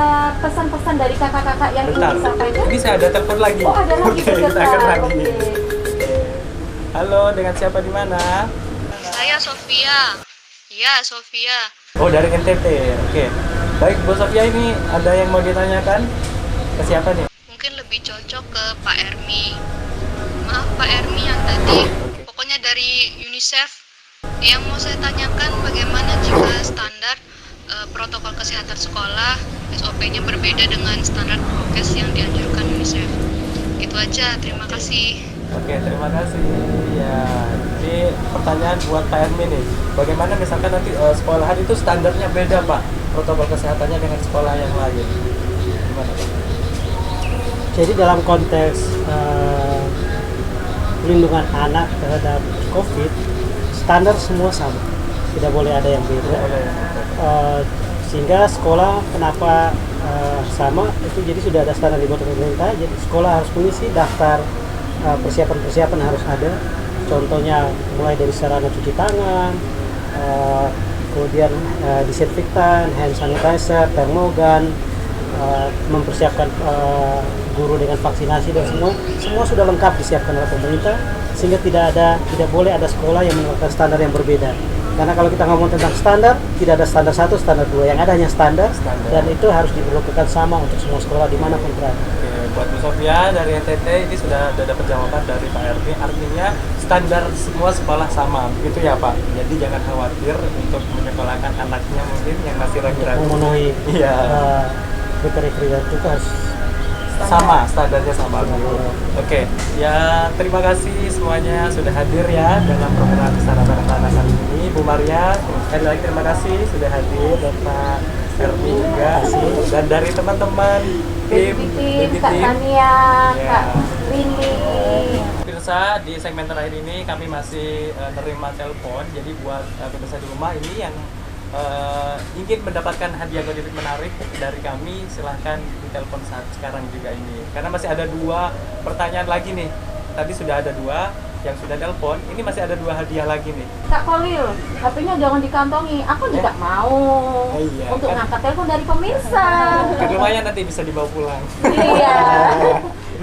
B: pesan-pesan dari kakak-kakak yang ingin disampaikan?
A: Ini saya ada telepon lagi.
B: Oh, ada lagi.
A: Oke, kita akan lagi.
B: Oke.
A: Halo, dengan siapa di mana?
K: Saya Sofia. Iya, Sofia.
A: Oh, dari NTT. Oke. Baik, Bu Sofia, ini ada yang mau ditanyakan? Ke siapa nih?
K: Mungkin lebih cocok ke Pak Ermi. Maaf Pak Ermi yang tadi. Pokoknya dari UNICEF. Yang mau saya tanyakan bagaimana jika standar protokol kesehatan sekolah SOP-nya berbeda dengan standar prokes yang dianjurkan UNICEF. Itu aja, terima kasih.
A: Oke, terima kasih. Ya, ini pertanyaan buat Pak Ermi nih. Bagaimana misalkan nanti sekolahan itu standarnya beda, Pak, protokol kesehatannya dengan sekolah yang lain? Gimana, Pak?
I: Jadi dalam konteks pelindungan anak terhadap COVID, standar semua sama, tidak boleh ada yang beda. Sehingga sekolah kenapa sama itu, jadi sudah ada standar dibuat oleh pemerintah. Jadi sekolah harus mengisi daftar persiapan-persiapan harus ada. Contohnya mulai dari sarana cuci tangan, kemudian disinfektan, hand sanitizer, termogan, mempersiapkan guru dengan vaksinasi dan semua sudah lengkap disiapkan oleh pemerintah, sehingga tidak boleh ada sekolah yang menerapkan standar yang berbeda. Karena kalau kita ngomong tentang standar, tidak ada standar 1, standar 2, yang ada hanya standar. Dan itu harus diberlakukan sama untuk semua sekolah dimanapun berada.
A: Oke, buat Bu Sofia dari NTT ini sudah dapat jawaban dari Pak Ermi, artinya standar semua sekolah sama, begitu ya Pak? Jadi jangan khawatir untuk menyekolahkan anaknya mungkin yang masih ragu-ragu.
I: Memenuhi kriteria itu harus
A: sama, standarnya sama. Oke, ya terima kasih semuanya sudah hadir ya dalam program Sarana Anak kali ini. Bu Maria, sekali lagi terima kasih sudah hadir, dan Pak Ermi juga, dan dari teman-teman tim
B: Kak Tania, Kak Rini.
A: Pemirsa, di segmen terakhir ini kami masih nerima telepon. Jadi buat pemirsa di rumah ini yang ingin mendapatkan hadiah goodie menarik dari kami, silahkan ditelepon saat sekarang juga ini. Karena masih ada 2 pertanyaan lagi nih. Tadi sudah ada 2 yang sudah telepon, ini masih ada 2 hadiah lagi nih.
B: Kak Kolil, HP-nya jangan dikantongi. Aku juga mau untuk ngangkat telepon dari pemirsa.
A: Kan lumayan, nanti bisa dibawa pulang.
B: Iya.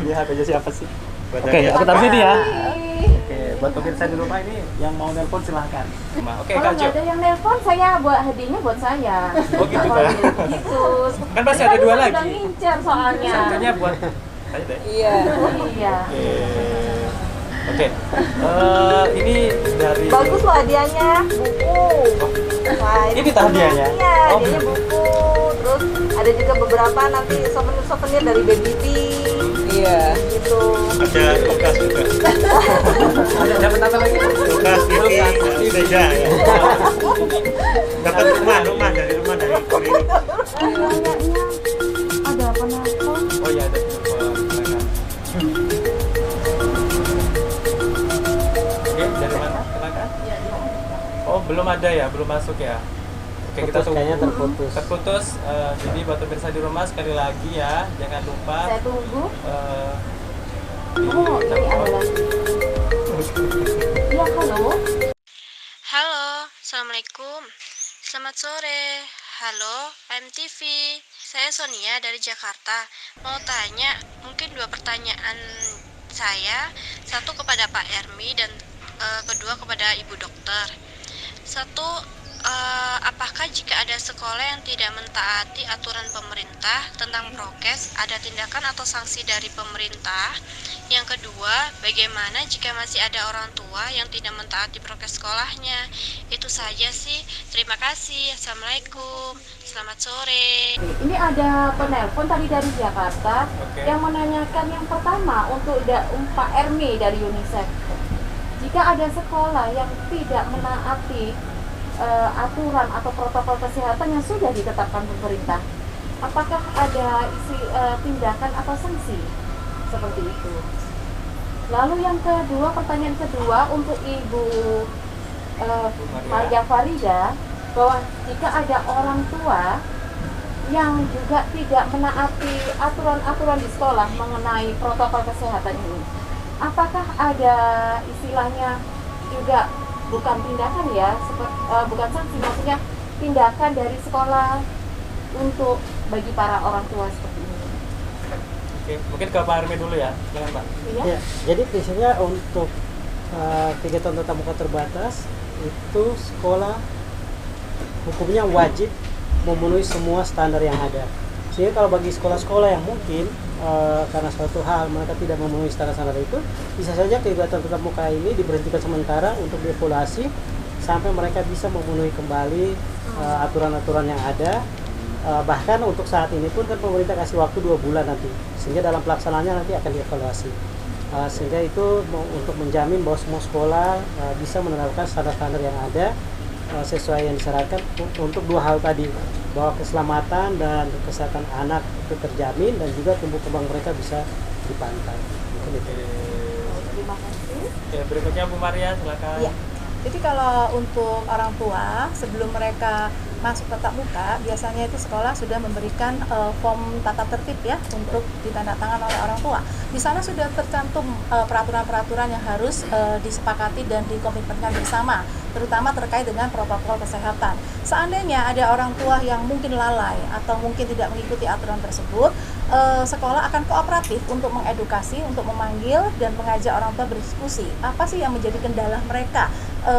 A: Ini HP-nya siapa sih? Oke, aku taruh sini ya. Oke, buat pemirsa di rumah ini yang mau nelpon silahkan. Oke,
B: Kalau
A: Kak Jo.
B: nggak ada yang nelpon, saya buat hadiahnya buat saya.
A: Oh gitu kan?
B: Gitu.
A: Kan masih ada 2 lagi.
B: Udah ngincer soalnya.
A: Satunya buat saya deh.
C: Iya.
B: Iya.
A: Oke. Ini dari
D: Bagus loh hadiahnya, buku. Wah,
A: Ini hadiahnya?
D: Iya,
A: Oh,
D: hadiahnya buku. Terus ada juga beberapa nanti souvenir dari Baby B.
C: Iya.
D: Gitu.
F: Ada kulkas juga.
A: ada dapat apa lagi?
F: Kulkas ini beda ya. Dapat rumah dari klinik.
B: Ada apa nelpon?
A: Oh iya, ada telepon. Silakan. Oke, dari mana? Silakan. belum ada ya, belum masuk ya. Oke, kita
I: Putus,
A: tunggu.
I: kayaknya terputus.
A: Terputus. Jadi buat pemirsa di rumah sekali lagi ya, jangan lupa.
B: Saya tunggu.
A: Di
B: Oh, ini
A: telepon.
B: ada lagi. Iya, halo.
K: Halo, Assalamualaikum. Selamat sore. Halo, MTV. Saya Sonia dari Jakarta. Mau tanya, mungkin 2 pertanyaan saya. Satu kepada Pak Ermi dan kedua kepada Ibu Dokter. Satu, apakah jika ada sekolah yang tidak mentaati aturan pemerintah tentang prokes, ada tindakan atau sanksi dari pemerintah? Yang kedua, bagaimana jika masih ada orang tua yang tidak mentaati prokes sekolahnya? Itu saja sih. Terima kasih. Assalamualaikum. Selamat sore.
B: Ini ada penelpon tadi dari Jakarta yang menanyakan yang pertama untuk Pak Ermi dari UNICEF. Jika ada sekolah yang tidak menaati aturan atau protokol kesehatan yang sudah ditetapkan pemerintah, apakah ada tindakan atau sanksi seperti itu? Lalu yang kedua, pertanyaan kedua untuk Ibu Maria Farida, bahwa jika ada orang tua yang juga tidak menaati aturan-aturan di sekolah mengenai protokol kesehatan ini, apakah ada istilahnya juga bukan tindakan ya, bukan sanksi, maksudnya tindakan dari sekolah untuk bagi para orang tua seperti ini?
A: Oke, mungkin ke Pak Armi dulu ya, jangan Pak.
B: Iya.
I: Ya, jadi prinsipnya untuk kegiatan tatap muka terbatas itu sekolah hukumnya wajib memenuhi semua standar yang ada. Sehingga kalau bagi sekolah-sekolah yang mungkin karena suatu hal mereka tidak memenuhi standar-standar itu, bisa saja kegiatan tatap muka ini diberhentikan sementara untuk dievaluasi sampai mereka bisa memenuhi kembali aturan-aturan yang ada. Bahkan untuk saat ini pun kan pemerintah kasih waktu 2 bulan nanti, sehingga dalam pelaksanaannya nanti akan dievaluasi. Sehingga itu untuk menjamin bahwa semua sekolah bisa menerapkan standar-standar yang ada sesuai yang disyaratkan untuk 2 hal tadi, bahwa keselamatan dan kesehatan anak itu terjamin dan juga tumbuh kembang mereka bisa dipantau.
B: Terima kasih.
A: Oke, berikutnya Bu Maria, silakan.
H: Iya. Jadi kalau untuk orang tua sebelum mereka masuk tatap muka, biasanya itu sekolah sudah memberikan form tata tertib ya untuk ditandatangan oleh orang tua. Di sana sudah tercantum peraturan-peraturan yang harus disepakati dan dikomitmenkan bersama, terutama terkait dengan protokol kesehatan. Seandainya ada orang tua yang mungkin lalai atau mungkin tidak mengikuti aturan tersebut, sekolah akan kooperatif untuk mengedukasi, untuk memanggil dan mengajak orang tua berdiskusi. Apa sih yang menjadi kendala mereka?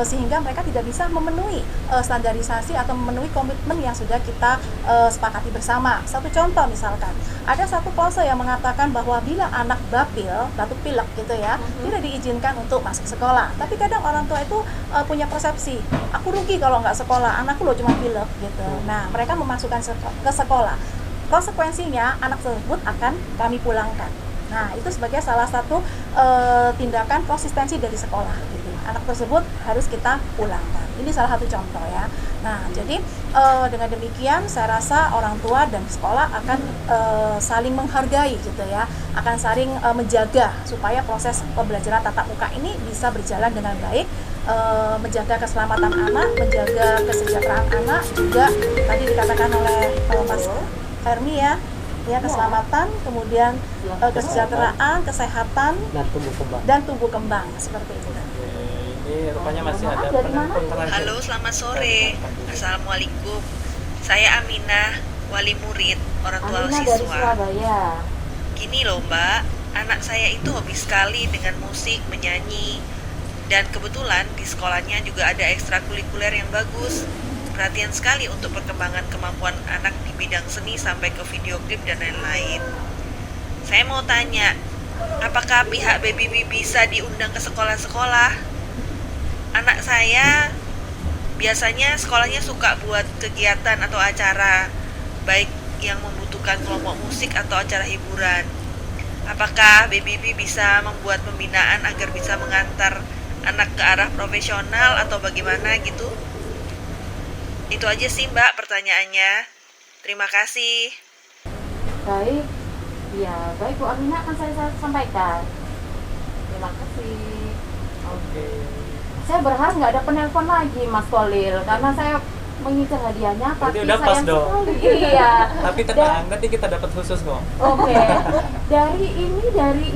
H: Sehingga mereka tidak bisa memenuhi standarisasi atau memenuhi komitmen yang sudah kita sepakati bersama. Satu contoh misalkan, ada satu klase yang mengatakan bahwa bila anak batuk pilek gitu ya, tidak diizinkan untuk masuk sekolah. Tapi kadang orang tua itu punya persepsi, aku rugi kalau nggak sekolah, anakku loh cuma pilek gitu. Nah, mereka memasukkan ke sekolah. Konsekuensinya anak tersebut akan kami pulangkan. Nah, itu sebagai salah satu tindakan konsistensi dari sekolah gitu. Anak tersebut harus kita pulangkan. Ini salah satu contoh ya. Nah, jadi dengan demikian saya rasa orang tua dan sekolah akan saling menghargai gitu ya, akan saling menjaga supaya proses pembelajaran tatap muka ini bisa berjalan dengan baik, menjaga keselamatan anak, menjaga kesejahteraan anak, juga tadi dikatakan oleh Mas Hermi ya, keselamatan, kemudian kesejahteraan, kesehatan, dan tumbuh kembang seperti itu.
A: Ini rupanya masih ada
B: penelpon
A: terakhir.
L: Halo, selamat sore. Assalamualaikum. Saya Aminah, wali murid, orang tua
B: Aminah dari
L: siswa.
B: Surabaya.
L: Gini loh Mbak, anak saya itu hobi sekali dengan musik, menyanyi. Dan kebetulan di sekolahnya juga ada ekstrakurikuler yang bagus. Perhatian sekali untuk perkembangan kemampuan anak di bidang seni sampai ke video klip dan lain-lain. Saya mau tanya, apakah pihak BBB bisa diundang ke sekolah-sekolah? Anak saya biasanya sekolahnya suka buat kegiatan atau acara, baik yang membutuhkan kelompok musik atau acara hiburan. Apakah BBB bisa membuat pembinaan agar bisa mengantar anak ke arah profesional atau bagaimana gitu? Itu aja sih Mbak pertanyaannya. Terima kasih.
B: Baik, ya baik Bu Aminah akan saya sampaikan. Terima kasih.
A: Oke.
B: saya berharap nggak ada penelpon lagi Mas Kolil, karena saya mengincar hadiahnya.
A: Berarti
B: Tapi
A: udah pas
B: sayang
A: dong.
B: sekali. Iya.
A: Tapi tenang, nanti kita dapat khusus kok.
B: Oke. Dari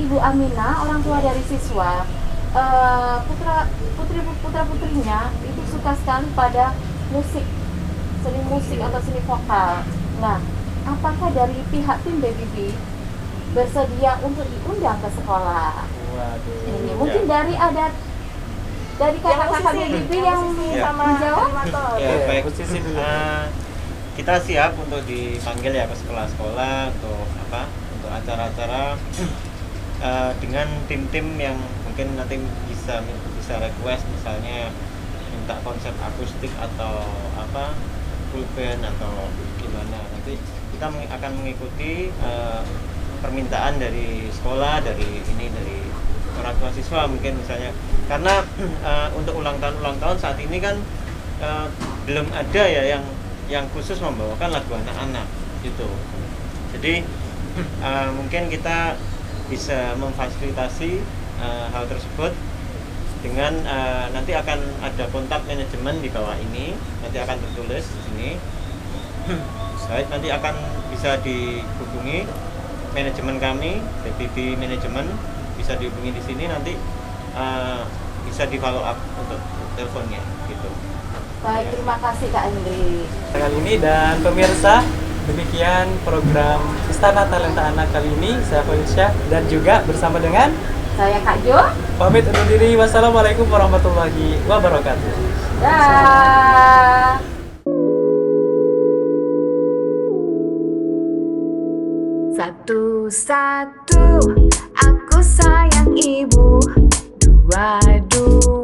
B: Ibu Amina, orang tua dari siswa, putra-putrinya itu suka sekali pada musik, seni musik atau seni vokal. Nah, apakah dari pihak tim Baby bersedia untuk diundang ke sekolah?
A: Waduh.
B: Ini mungkin dari kakak-kakak Baby yang menjawab.
F: Ya, baik. Kita siap untuk dipanggil ya ke sekolah-sekolah untuk untuk acara-acara dengan tim-tim yang mungkin nanti bisa request, misalnya minta konsep akustik atau full band atau gimana. Nanti kita akan mengikuti permintaan dari sekolah, dari orang tua siswa mungkin misalnya, karena untuk ulang tahun saat ini kan belum ada ya yang khusus membawakan lagu anak-anak gitu. Jadi mungkin kita bisa memfasilitasi hal tersebut dengan nanti akan ada kontak manajemen di bawah ini, nanti akan tertulis di sini. Baik, nanti akan bisa dihubungi manajemen kami, BPB manajemen, bisa dihubungi di sini, nanti bisa di follow up untuk teleponnya gitu.
B: Baik, terima kasih Kak Indri.
A: Kali ini dan pemirsa, demikian program Istana Talenta Anak kali ini. Saya Felicia dan juga bersama dengan
B: saya Kak Jo.
A: Pamit undur diri. Wassalamualaikum warahmatullahi wabarakatuh.
B: Dah.
M: Satu-satu aku sayang ibu, dua-dua